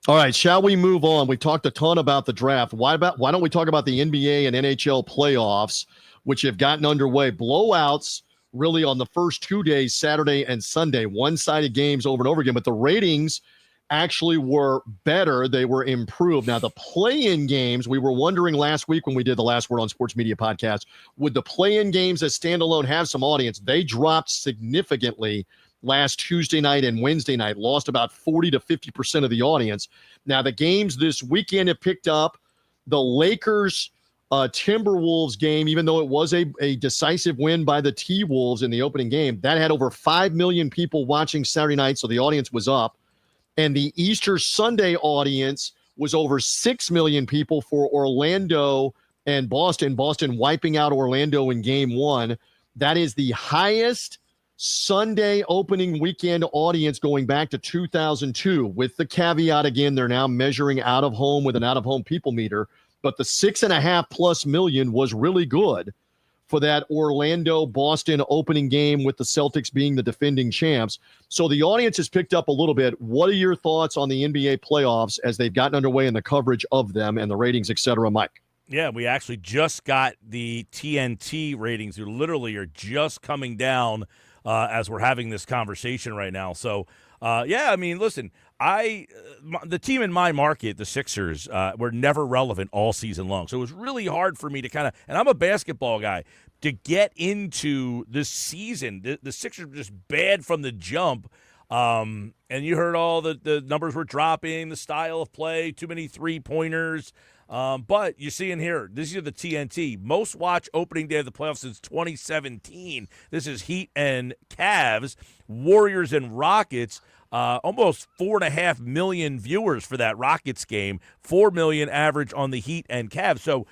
All right, shall we move on? We talked a ton about the draft. Why don't we talk about the NBA and NHL playoffs, which have gotten underway? Blowouts really on the first 2 days, Saturday and Sunday, one-sided games over and over again, but the ratings actually were better. They were improved. Now, the play-in games, we were wondering last week when we did the Last Word on Sports Media podcast, would the play-in games as standalone have some audience? They dropped significantly last Tuesday night and Wednesday night, lost about 40 to 50% of the audience. Now, the games this weekend have picked up. The Lakers Timberwolves game, even though it was a decisive win by the T-Wolves in the opening game, that had over 5 million people watching Saturday night, so the audience was up. And the Easter Sunday audience was over 6 million people for Orlando and Boston. Boston wiping out Orlando in game 1. That is the highest Sunday opening weekend audience going back to 2002, with the caveat, again, they're now measuring out of home with an out of home people meter, but the 6.5+ million was really good for that Orlando-Boston opening game with the Celtics being the defending champs. So the audience has picked up a little bit. What are your thoughts on the NBA playoffs as they've gotten underway and the coverage of them and the ratings, et cetera, Mike? Yeah, we actually just got the TNT ratings. They literally are just coming down as we're having this conversation right now. So, yeah, I mean, listen, the team in my market, the Sixers, were never relevant all season long. So it was really hard for me to kind of, and I'm a basketball guy, to get into this season. The Sixers were just bad from the jump. And you heard all the numbers were dropping, the style of play, too many three-pointers. But you're seeing here, this is the TNT. Most watched opening day of the playoffs since 2017. This is Heat and Cavs, Warriors and Rockets. Almost 4.5 million viewers for that Rockets game, 4 million average on the Heat and Cavs. So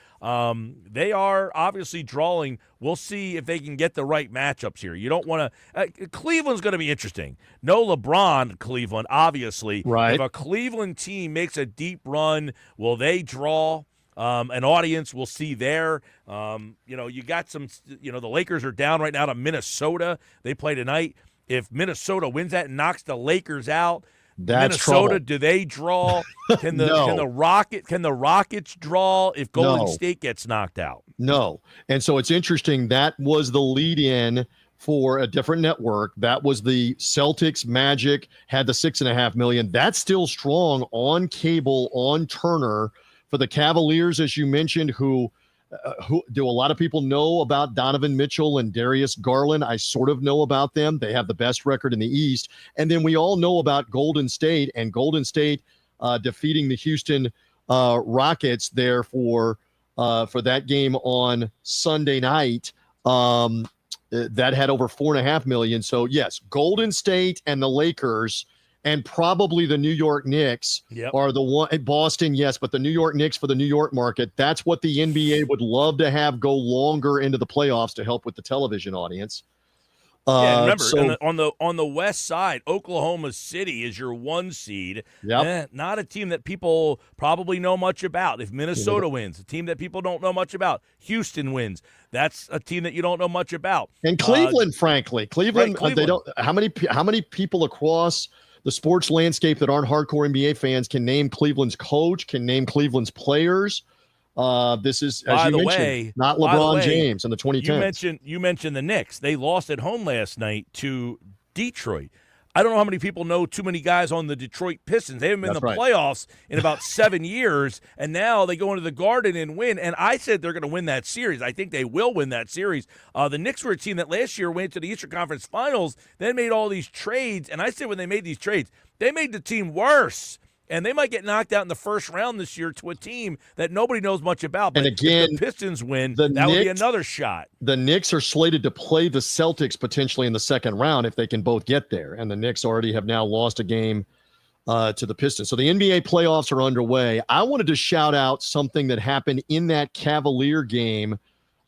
they are obviously drawing. We'll see if they can get the right matchups here. You don't want to Cleveland's going to be interesting. No LeBron, Cleveland, obviously. Right. If a Cleveland team makes a deep run, will they draw an audience? We'll see there. You got some, the Lakers are down right now to Minnesota. They play tonight. If Minnesota wins that and knocks the Lakers out, that's Minnesota, trouble. do they draw? Can the No. can the Rockets draw if Golden No. State gets knocked out? No. And so it's interesting. That was the lead-in for a different network. That was the Celtics Magic, had the 6.5 million. That's still strong on cable, on Turner. For the Cavaliers, as you mentioned, who do a lot of people know about Donovan Mitchell and Darius Garland? I sort of know about them. They have the best record in the East. And then we all know about Golden State, and Golden State defeating the Houston Rockets there for that game on Sunday night. That had over 4.5 million. So, yes, Golden State and the Lakers and probably the New York Knicks are the one. Boston, yes, but the New York Knicks for the New York market. That's what the NBA would love to have go longer into the playoffs to help with the television audience. And remember, on the west side, Oklahoma City is your 1 seed. Yep. Not a team that people probably know much about. If Minnesota wins, a team that people don't know much about. Houston wins, that's a team that you don't know much about. And Cleveland, frankly, Cleveland. They don't. How many people across the sports landscape that aren't hardcore NBA fans can name Cleveland's coach, can name Cleveland's players? This is, as you mentioned, not LeBron James in the 2010s. You mentioned the Knicks. They lost at home last night to Detroit. I don't know how many people know too many guys on the Detroit Pistons. They haven't been in the playoffs in about 7 years, and now they go into the Garden and win. And I said they're going to win that series. I think they will win that series. The Knicks were a team that last year went to the Eastern Conference Finals, then made all these trades. And I said when they made these trades, they made the team worse. And they might get knocked out in the first round this year to a team that nobody knows much about. But and again, if the Pistons win, that would be another shot. The Knicks are slated to play the Celtics potentially in the second round if they can both get there. And the Knicks already have now lost a game to the Pistons. So the NBA playoffs are underway. I wanted to shout out something that happened in that Cavalier game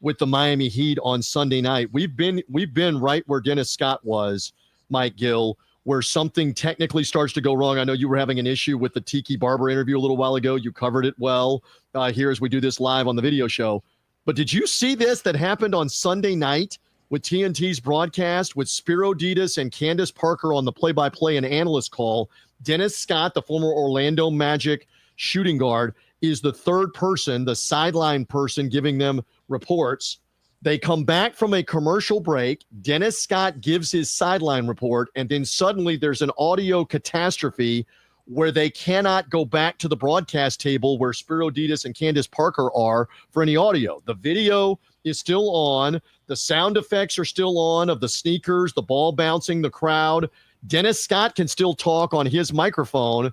with the Miami Heat on Sunday night. We've been right where Dennis Scott was, Mike Gill, where something technically starts to go wrong. I know you were having an issue with the Tiki Barber interview a little while ago. You covered it well here as we do this live on the video show. But did you see this that happened on Sunday night with TNT's broadcast with Spiro Ditas and Candace Parker on the play-by-play and analyst call? Dennis Scott, the former Orlando Magic shooting guard, is the third person, the sideline person giving them reports. They come back from a commercial break. Dennis Scott gives his sideline report, and then suddenly there's an audio catastrophe where they cannot go back to the broadcast table where Spiro Ditas and Candace Parker are for any audio. The video is still on. The sound effects are still on of the sneakers, the ball bouncing, the crowd. Dennis Scott can still talk on his microphone.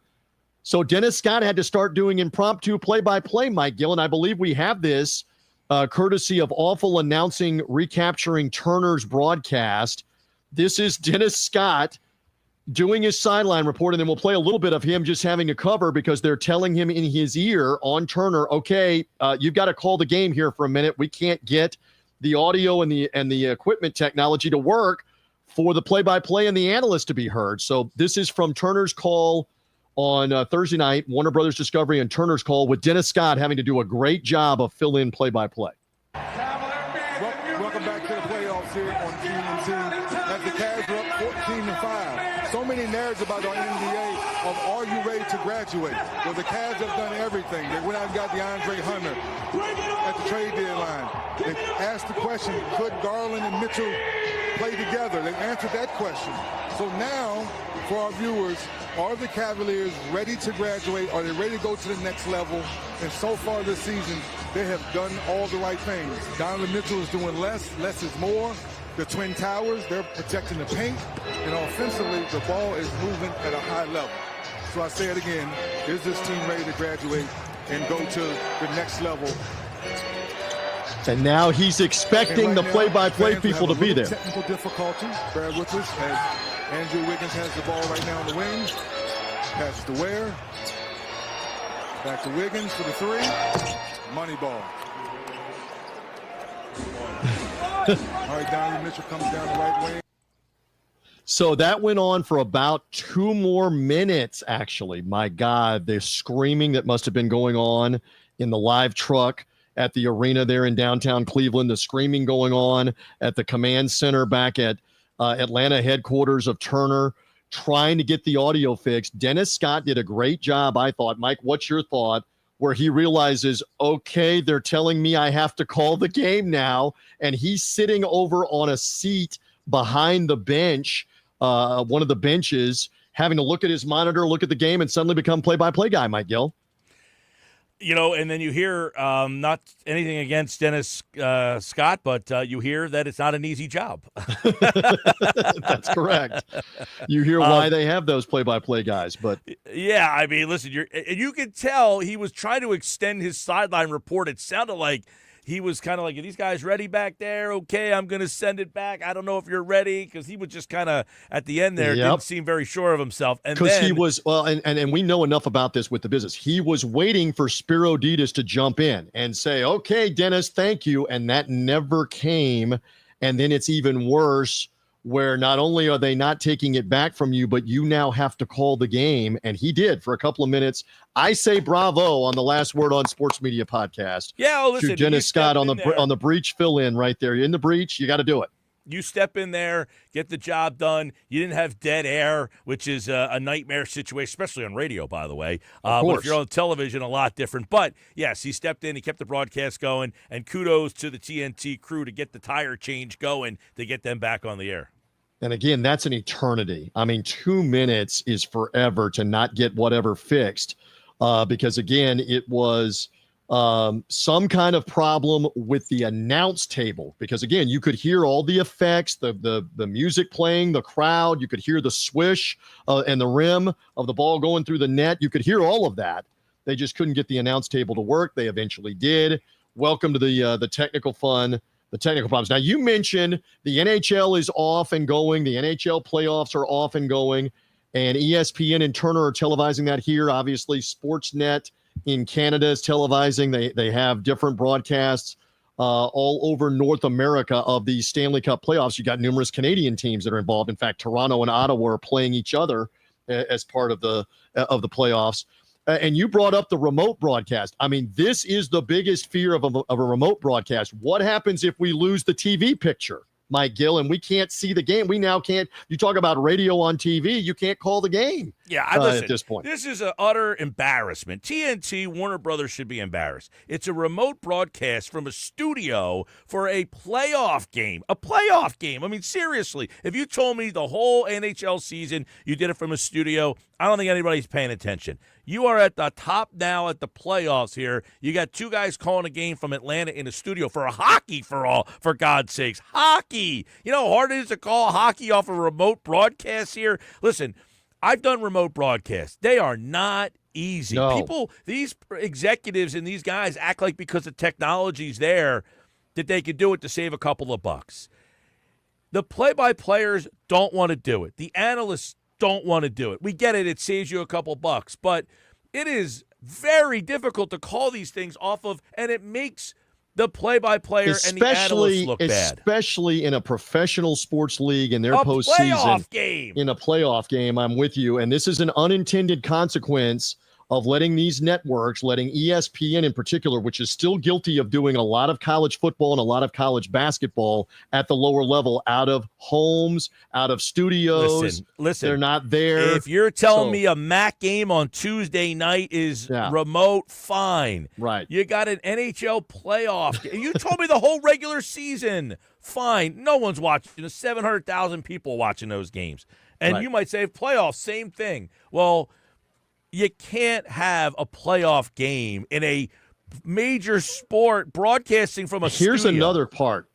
So Dennis Scott had to start doing impromptu play-by-play, Mike Gill, and I believe we have this courtesy of Awful Announcing recapturing Turner's broadcast. This is Dennis Scott doing his sideline report, and then we'll play a little bit of him just having a cover because they're telling him in his ear on Turner, okay, you've got to call the game here for a minute. We can't get the audio and the equipment technology to work for the play-by-play and the analyst to be heard. So this is from Turner's call on Thursday night, Warner Brothers Discovery and Turner's call, with Dennis Scott having to do a great job of fill-in play-by-play. Cavalier fans, if Welcome back to the playoffs here on TNT. As the Cavs are up 14-5. So many narratives about our NBA of are you ready to graduate? Well, the Cavs have done everything. They went out and got DeAndre Hunter at the trade deadline. They asked the question, could Garland and Mitchell play together? They answered that question. So now, for our viewers, are the Cavaliers ready to graduate? Are they ready to go to the next level? And so far this season, they have done all the right things. Donovan Mitchell is doing less is more. The Twin Towers, they're protecting the paint. And offensively, the ball is moving at a high level. So I say it again, is this team ready to graduate and go to the next level? And now he's expecting the play-by-play people to be there. Technical difficulty. Bear with us as Andrew Wiggins has the ball right now on the wing. Passes to Ware. Back to Wiggins for the three. Money ball. All right, Donovan Mitchell comes down the right wing. So that went on for about 2 more minutes, actually. My God, the screaming that must have been going on in the live truck at the arena there in downtown Cleveland, the screaming going on at the command center back at Atlanta headquarters of Turner, trying to get the audio fixed. Dennis Scott did a great job, I thought. Mike, what's your thought? Where he realizes, okay, they're telling me I have to call the game now. And he's sitting over on a seat behind the bench, one of the benches, having to look at his monitor, look at the game, and suddenly become play-by-play guy, Mike Gill. You know, and then you hear not anything against Dennis Scott, but you hear that it's not an easy job. That's correct. You hear why they have those play-by-play guys, but yeah, I mean, listen, you could tell he was trying to extend his sideline report. It sounded like he was kind of like, are these guys ready back there? Okay, I'm going to send it back. I don't know if you're ready, because he was just kind of at the end there, didn't seem very sure of himself. And because he was, well, and we know enough about this with the business. He was waiting for Spiro Ditas to jump in and say, okay, Dennis, thank you. And that never came. And then it's even worse, where not only are they not taking it back from you, but you now have to call the game. And he did for a couple of minutes. I say bravo on the Last Word on Sports Media podcast. Yeah, listen, to Dennis Scott on the breach fill in right there. You're in the breach, you got to do it. You step in there, get the job done. You didn't have dead air, which is a nightmare situation, especially on radio, by the way. But if you're on television, a lot different. But, yes, he stepped in. He kept the broadcast going. And kudos to the TNT crew to get the tire change going to get them back on the air. And again, that's an eternity. I mean, 2 minutes is forever to not get whatever fixed because, again, it was some kind of problem with the announce table because, again, you could hear all the effects, the music playing, the crowd. You could hear the swish and the rim of the ball going through the net. You could hear all of that. They just couldn't get the announce table to work. They eventually did. Welcome to the technical fun. The technical problems. Now, you mentioned the NHL is off and going. The NHL playoffs are off and going. And ESPN and Turner are televising that here. Obviously, Sportsnet in Canada is televising. They have different broadcasts all over North America of the Stanley Cup playoffs. You got numerous Canadian teams that are involved. In fact, Toronto and Ottawa are playing each other as part of the playoffs. And you brought up the remote broadcast. I mean, this is the biggest fear of a remote broadcast. What happens if we lose the TV picture, Mike Gill, and we can't see the game? We now can't. You talk about radio on TV. You can't call the game. Yeah, listen, at this point. This is an utter embarrassment. TNT, Warner Brothers should be embarrassed. It's a remote broadcast from a studio for a playoff game. A playoff game. I mean, seriously, if you told me the whole NHL season you did it from a studio, I don't think anybody's paying attention. You are at the top now at the playoffs here. You got 2 guys calling a game from Atlanta in a studio for a hockey for God's sakes. Hockey. You know how hard it is to call hockey off a remote broadcast here? Listen, I've done remote broadcasts. They are not easy. No. People, these executives and these guys act like because the technology's there that they could do it to save a couple of bucks. The play-by-players don't want to do it. The analysts don't want to do it. We get it. It saves you a couple bucks. But it is very difficult to call these things off of, and it makes the play-by-player and the analysts look bad. Especially in a professional sports league in their postseason. Playoff game. In a playoff game, I'm with you. And this is an unintended consequence of letting these networks, letting ESPN in particular, which is still guilty of doing a lot of college football and a lot of college basketball at the lower level, out of homes, out of studios. Listen, they're not there. If you're telling me a MAC game on Tuesday night is remote, fine. Right. You got an NHL playoff. You told me the whole regular season, fine. No one's watching. 700,000 people watching those games. And you might say playoffs, same thing. Well, you can't have a playoff game in a major sport broadcasting from a Here's studio. another part.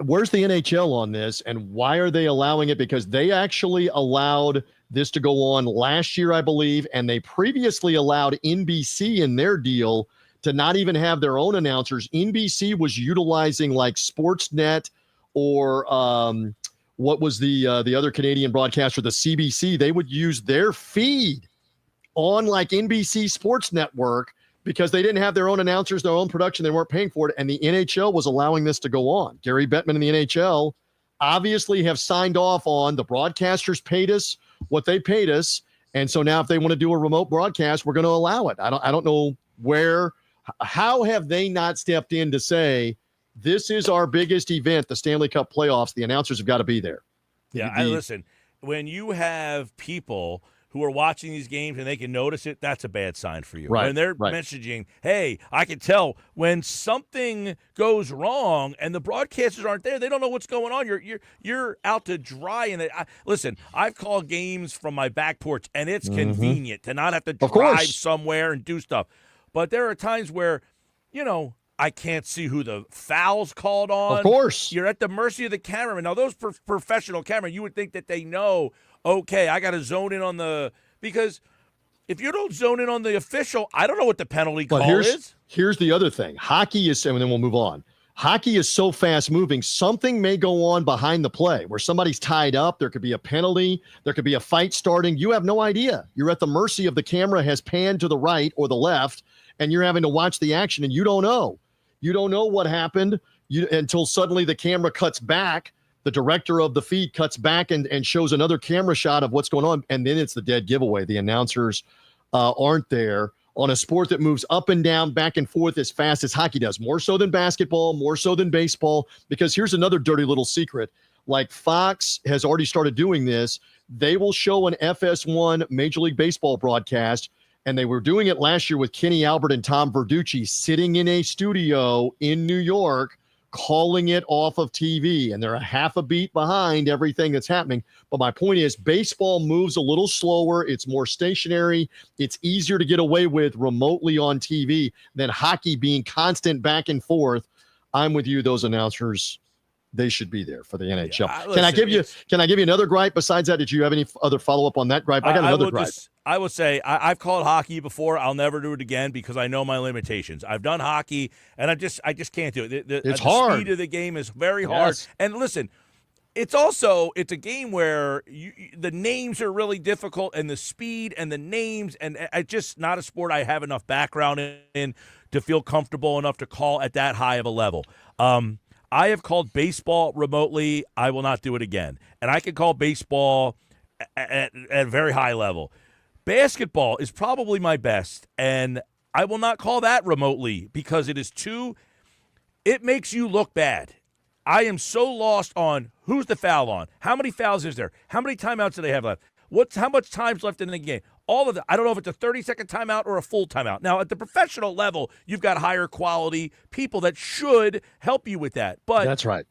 Where's the NHL on this, and why are they allowing it? Because they actually allowed this to go on last year, I believe, and they previously allowed NBC in their deal to not even have their own announcers. NBC was utilizing like Sportsnet or what was the other Canadian broadcaster, the CBC. They would use their feed on like NBC Sports Network because they didn't have their own announcers, their own production. They weren't paying for it. And the NHL was allowing this to go on. Gary Bettman and the NHL obviously have signed off on the broadcasters paid us what they paid us. And so now if they want to do a remote broadcast, we're going to allow it. I don't know how have they not stepped in to say, this is our biggest event, the Stanley Cup playoffs. The announcers have got to be there. Yeah, listen, when you have people who are watching these games and they can notice it, that's a bad sign for you. Right, when they're messaging, hey, I can tell when something goes wrong and the broadcasters aren't there, they don't know what's going on. You're out to dry. And listen, I've called games from my back porch, and it's convenient to not have to drive somewhere and do stuff. But there are times where, I can't see who the foul's called on. Of course. You're at the mercy of the cameraman. Now, those professional cameramen, you would think that they know, okay, I got to zone in because if you don't zone in on the official, I don't know what the penalty call is. Here's the other thing. Hockey is, and then we'll move on. Hockey is so fast moving. Something may go on behind the play where somebody's tied up. There could be a penalty. There could be a fight starting. You have no idea. You're at the mercy of the camera has panned to the right or the left, and you're having to watch the action, and you don't know. You don't know what happened until suddenly the camera cuts back. The director of the feed cuts back and shows another camera shot of what's going on, and then it's the dead giveaway. The announcers aren't there on a sport that moves up and down, back and forth as fast as hockey does, more so than basketball, more so than baseball, because here's another dirty little secret. Like Fox has already started doing this. They will show an FS1 Major League Baseball broadcast, and they were doing it last year with Kenny Albert and Tom Verducci sitting in a studio in New York, calling it off of TV, and they're a half a beat behind everything that's happening. But my point is, baseball moves a little slower. It's more stationary. It's easier to get away with remotely on TV than hockey being constant back and forth. I'm with you. Those announcers, they should be there for the NHL. Can I give you another gripe besides that? Did you have any other follow-up on that gripe? I got another gripe. I would say I've called hockey before. I'll never do it again because I know my limitations. I've done hockey, and I just can't do it. It's hard. The speed of the game is very hard. And listen, it's a game where the names are really difficult, and the speed and the names, and it's just not a sport I have enough background in to feel comfortable enough to call at that high of a level. I have called baseball remotely. I will not do it again. And I can call baseball at a very high level. Basketball is probably my best, and I will not call that remotely because it makes you look bad. I am so lost on who's the foul on, how many fouls is there, how many timeouts do they have left, how much time's left in the game. All of that. I don't know if it's a 30-second timeout or a full timeout. Now, at the professional level, you've got higher quality people that should help you with that. But that's right.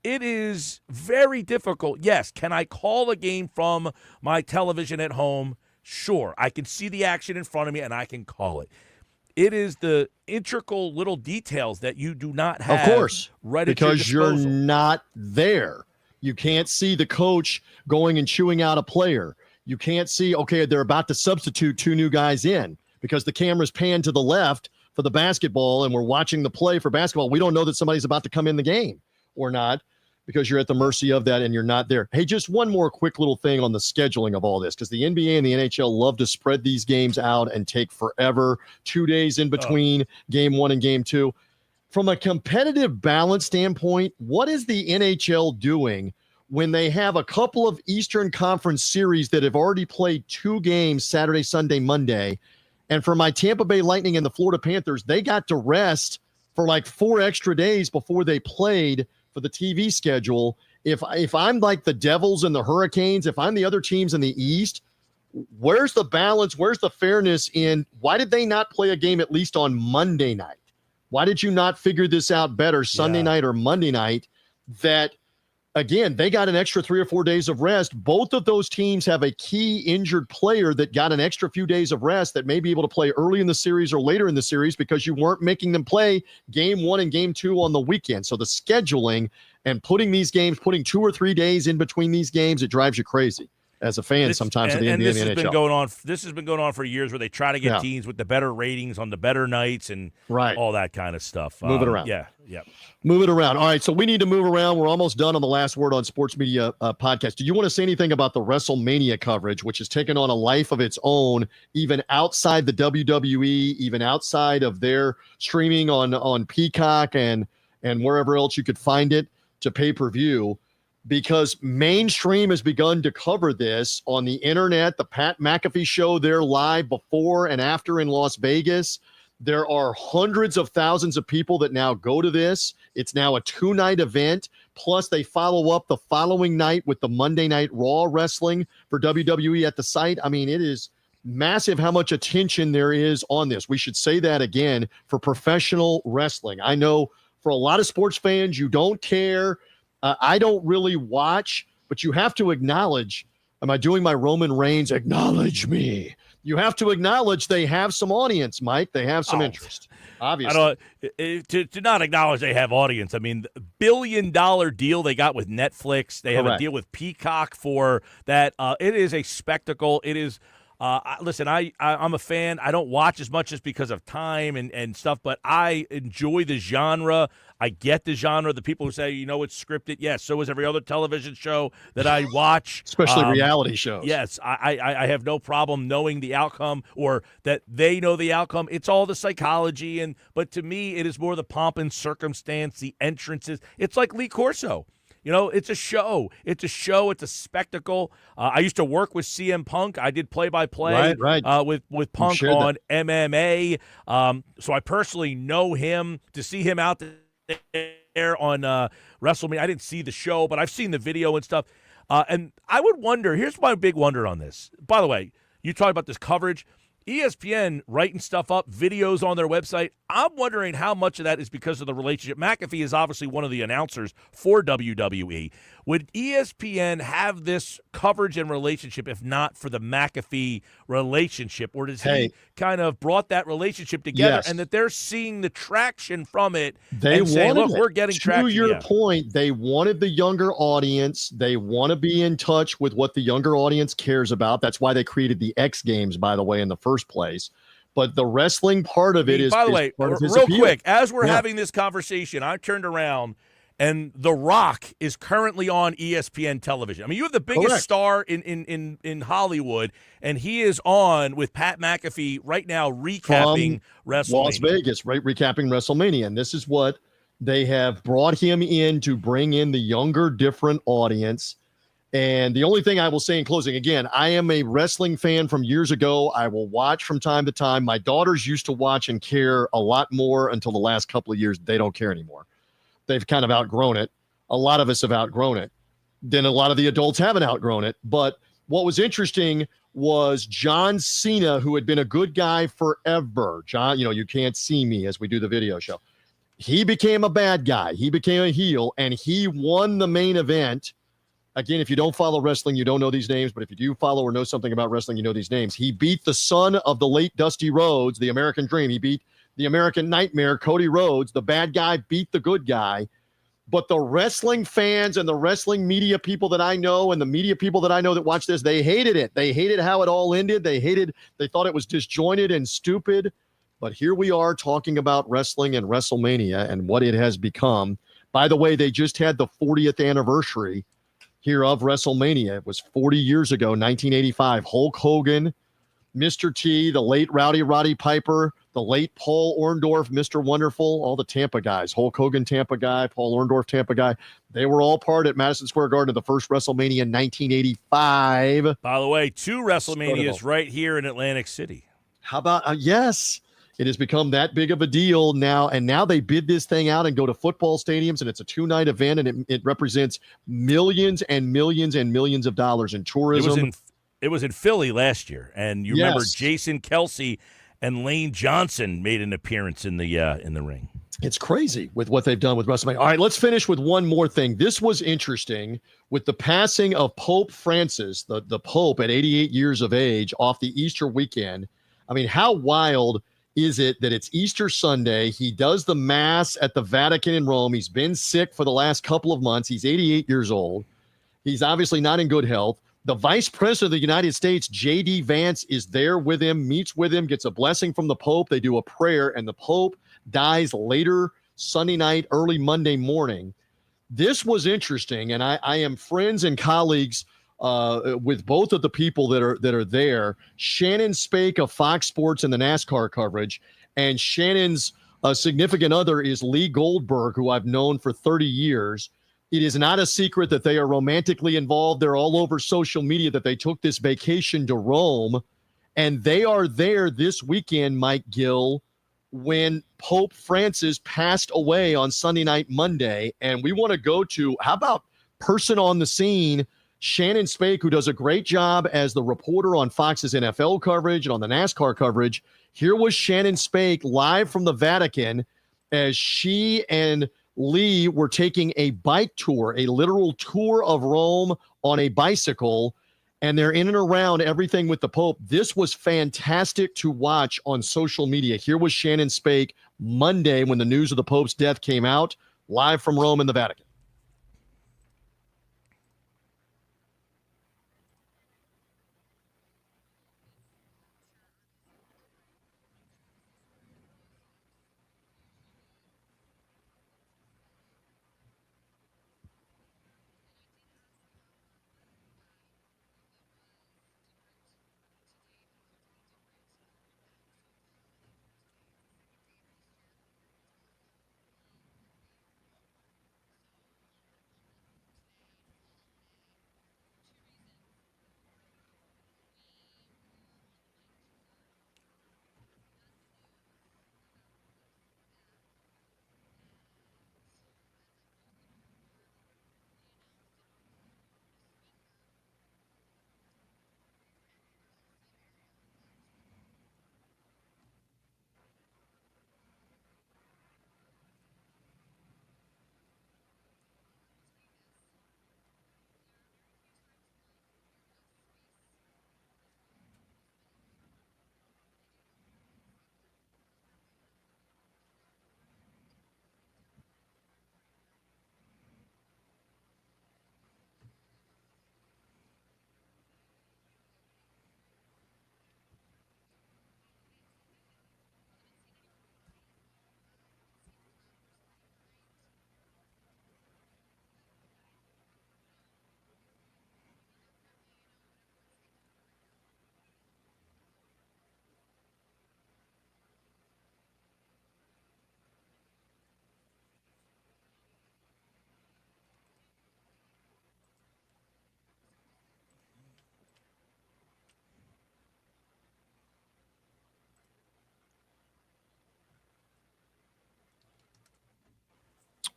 It is very difficult. Yes, can I call a game from my television at home? Sure, I can see the action in front of me, and I can call it. It is the integral little details that you do not have. Of course, right because you're not there. You can't see the coach going and chewing out a player. You can't see, okay, they're about to substitute two new guys in because the camera's panned to the left for the basketball, and we're watching the play for basketball. We don't know that somebody's about to come in the game or not, because you're at the mercy of that and you're not there. Hey, just one more quick little thing on the scheduling of all this, because the NBA and the NHL love to spread these games out and take forever, 2 days in between game one and game two. From a competitive balance standpoint, what is the NHL doing when they have a couple of Eastern Conference series that have already played 2 games, Saturday, Sunday, Monday, And for my Tampa Bay Lightning and the Florida Panthers, they got to rest for like 4 extra days before they played for the TV schedule. If I'm like the Devils and the Hurricanes, if I'm the other teams in the East, where's the balance? Where's the fairness in why did they not play a game at least on Monday night? Why did you not figure this out better Sunday night or Monday night? That, again, they got an extra 3 or 4 days of rest. Both of those teams have a key injured player that got an extra few days of rest that may be able to play early in the series or later in the series because you weren't making them play game 1 and game 2 on the weekend. So the scheduling and putting these games, putting 2 or 3 days in between these games, it drives you crazy as a fan sometimes of the NBA and the NHL. This has been going on for years where they try to get teams with the better ratings on the better nights and all that kind of stuff. Move it around. Yeah. Move it around. All right, so we need to move around. We're almost done on the Last Word on Sports Media podcast. Do you want to say anything about the WrestleMania coverage, which has taken on a life of its own, even outside the WWE, even outside of their streaming on Peacock and wherever else you could find it to pay-per-view? Because mainstream has begun to cover this on the internet. The Pat McAfee show, they're live before and after in Las Vegas. There are hundreds of thousands of people that now go to this. It's now a 2-night event. Plus, they follow up the following night with the Monday Night Raw wrestling for WWE at the site. I mean, it is massive how much attention there is on this. We should say that again for professional wrestling. I know for a lot of sports fans, you don't care. I don't really watch, but you have to acknowledge, am I doing my Roman Reigns? Acknowledge me. You have to acknowledge they have some audience, Mike. They have some interest, obviously. To not acknowledge they have audience. I mean, the $1 billion deal they got with Netflix. They have a deal with Peacock for that. It is a spectacle. It is. Listen, I'm a fan. I don't watch as much just because of time and stuff, but I enjoy the genre. I get the genre. The people who say, it's scripted. Yes, so is every other television show that I watch. Especially reality shows. Yes, I have no problem knowing the outcome or that they know the outcome. It's all the psychology. But to me, it is more the pomp and circumstance, the entrances. It's like Lee Corso. It's a show. It's a show. It's a spectacle. I used to work with CM Punk. I did play-by-play with Punk on MMA. So I personally know him. To see him out there on WrestleMania, I didn't see the show, but I've seen the video and stuff. And I would wonder, here's my big wonder on this. By the way, you talked about this coverage. ESPN writing stuff up, videos on their website. I'm wondering how much of that is because of the relationship. McAfee is obviously one of the announcers for WWE. Would ESPN have this coverage and relationship if not for the McAfee relationship? Or does he kind of brought that relationship together and that they're seeing the traction from it and saying, look, we're getting traction. To your point, they wanted the younger audience. They want to be in touch with what the younger audience cares about. That's why they created the X Games, by the way, in the first place. But the wrestling part of it is, by the way, real quick, as we're having this conversation, I turned around and The Rock is currently on ESPN television. I mean, you have the biggest star in Hollywood, and he is on with Pat McAfee right now recapping WrestleMania. Las Vegas, right? Recapping WrestleMania. And this is what they have brought him in to bring in the younger, different audience. And the only thing I will say in closing, again, I am a wrestling fan from years ago. I will watch from time to time. My daughters used to watch and care a lot more until the last couple of years. They don't care anymore. They've kind of outgrown it. A lot of us have outgrown it. Then a lot of the adults haven't outgrown it. But what was interesting was John Cena, who had been a good guy forever. John, you can't see me as we do the video show. He became a bad guy. He became a heel, and he won the main event. Again, if you don't follow wrestling, you don't know these names. But if you do follow or know something about wrestling, you know these names. He beat the son of the late Dusty Rhodes, the American Dream. He beat the American Nightmare, Cody Rhodes. The bad guy beat the good guy. But the wrestling fans and the wrestling media people that I know and the media people that I know that watch this, they hated it. They hated how it all ended. They thought it was disjointed and stupid. But here we are talking about wrestling and WrestleMania and what it has become. By the way, they just had the 40th anniversary here of WrestleMania. It was 40 years ago, 1985. Hulk Hogan, Mr. T, the late Roddy Piper, the late Paul Orndorff, Mr. Wonderful, all the Tampa guys. Hulk Hogan, Tampa guy, Paul Orndorff, Tampa guy. They were all part at Madison Square Garden of the first WrestleMania in 1985. By the way, 2 WrestleManias right here in Atlantic City. How about yes? It has become that big of a deal now, and now they bid this thing out and go to football stadiums, and it's a 2-night event, and it represents millions and millions and millions of dollars in tourism. It was in Philly last year, and you remember Yes. Jason Kelsey and Lane Johnson made an appearance in the ring. It's crazy with what they've done with WrestleMania. All right, let's finish with one more thing. This was interesting with the passing of Pope Francis, the Pope at 88 years of age off the Easter weekend. I mean, how wild is it that it's Easter Sunday? He does the Mass at the Vatican in Rome. He's been sick for the last couple of months. He's 88 years old. He's obviously not in good health. The Vice President of the United States, J.D. Vance, is there with him, meets with him, gets a blessing from the Pope. They do a prayer, and the Pope dies later Sunday night, early Monday morning. This was interesting, and I am friends and colleagues with both of the people that are there. Shannon Spake of Fox Sports and the NASCAR coverage, and Shannon's significant other is Lee Goldberg, who I've known for 30 years. It is not a secret that they are romantically involved. They're all over social media that they took this vacation to Rome, and they are there this weekend, Mike Gill, when Pope Francis passed away on Sunday night, Monday. And we want to go to, how about person on the scene, Shannon Spake, who does a great job as the reporter on Fox's NFL coverage and on the NASCAR coverage. Here was Shannon Spake live from the Vatican as she and Lee were taking a bike tour, a literal tour of Rome on a bicycle, and they're in and around everything with the Pope. This was fantastic to watch on social media. Here was Shannon Spake Monday when the news of the Pope's death came out, live from Rome in the Vatican.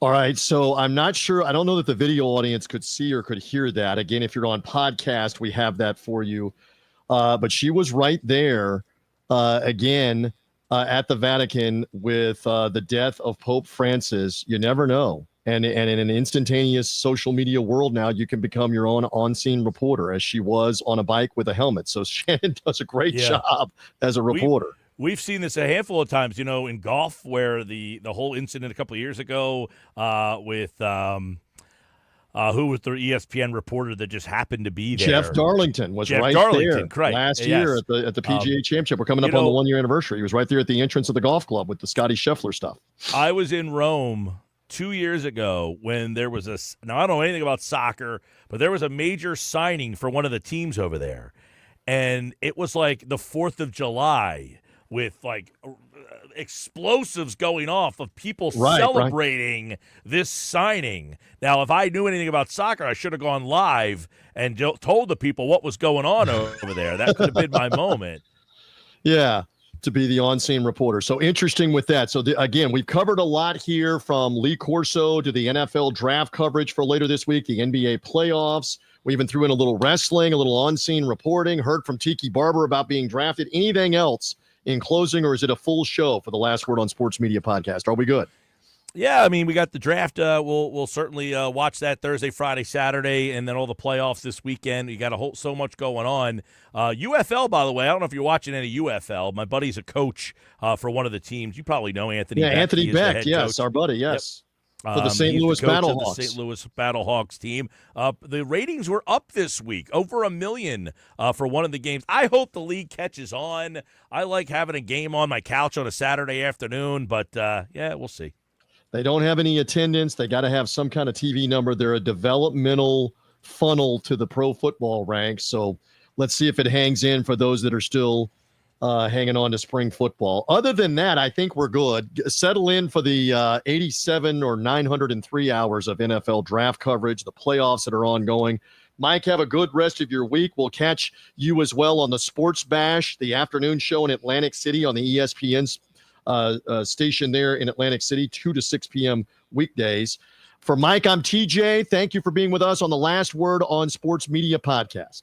All right, so I'm not sure. I don't know that the video audience could see or could hear that. Again, if you're on podcast, we have that for you. But she was right there again at the Vatican with the death of Pope Francis. You never know. And in an instantaneous social media world now, you can become your own on-scene reporter, as she was on a bike with a helmet. So Shannon does a great job as a reporter. We've seen this a handful of times, in golf, where the whole incident a couple of years ago with who was the ESPN reporter that just happened to be there? Jeff Darlington was Jeff right Darlington, there last year at the PGA Championship. We're coming up on the 1 year anniversary. He was right there at the entrance of the golf club with the Scotty Scheffler stuff. I was in Rome 2 years ago when there was now I don't know anything about soccer, but there was a major signing for one of the teams over there. And it was like the 4th of July with like explosives going off of people celebrating this signing. Now, if I knew anything about soccer, I should have gone live and told the people what was going on over there. That could have been my moment. Yeah. to be the on-scene reporter. So interesting with that. So again, we've covered a lot here, from Lee Corso to the NFL draft coverage for later this week, the NBA playoffs. We even threw in a little wrestling, a little on-scene reporting, heard from Tiki Barber about being drafted. Anything else in closing, or is it a full show for the Last Word on Sports Media podcast? Are we good? Yeah, I mean, we got the draft. We'll certainly watch that Thursday, Friday, Saturday, and then all the playoffs this weekend. You got so much going on. UFL, by the way, I don't know if you're watching any UFL. My buddy's a coach for one of the teams. You probably know Anthony Beck. Anthony Beck, yes, our buddy, yes. Yep. For the St. Louis Battlehawks. The St. Louis Battlehawks team. The ratings were up this week, over 1 million for one of the games. I hope the league catches on. I like having a game on my couch on a Saturday afternoon, but yeah, we'll see. They don't have any attendance. They got to have some kind of TV number. They're a developmental funnel to the pro football ranks. So let's see if it hangs in for those that are still hanging on to spring football. Other than that, I think we're good. Settle in for the 87 or 903 hours of NFL draft coverage, the playoffs that are ongoing. Mike, have a good rest of your week. We'll catch you as well on the Sports Bash, the afternoon show in Atlantic City on the ESPN station there in Atlantic City, 2 to 6 p.m. weekdays. For Mike, I'm TJ. Thank you for being with us on the Last Word on Sports Media podcast.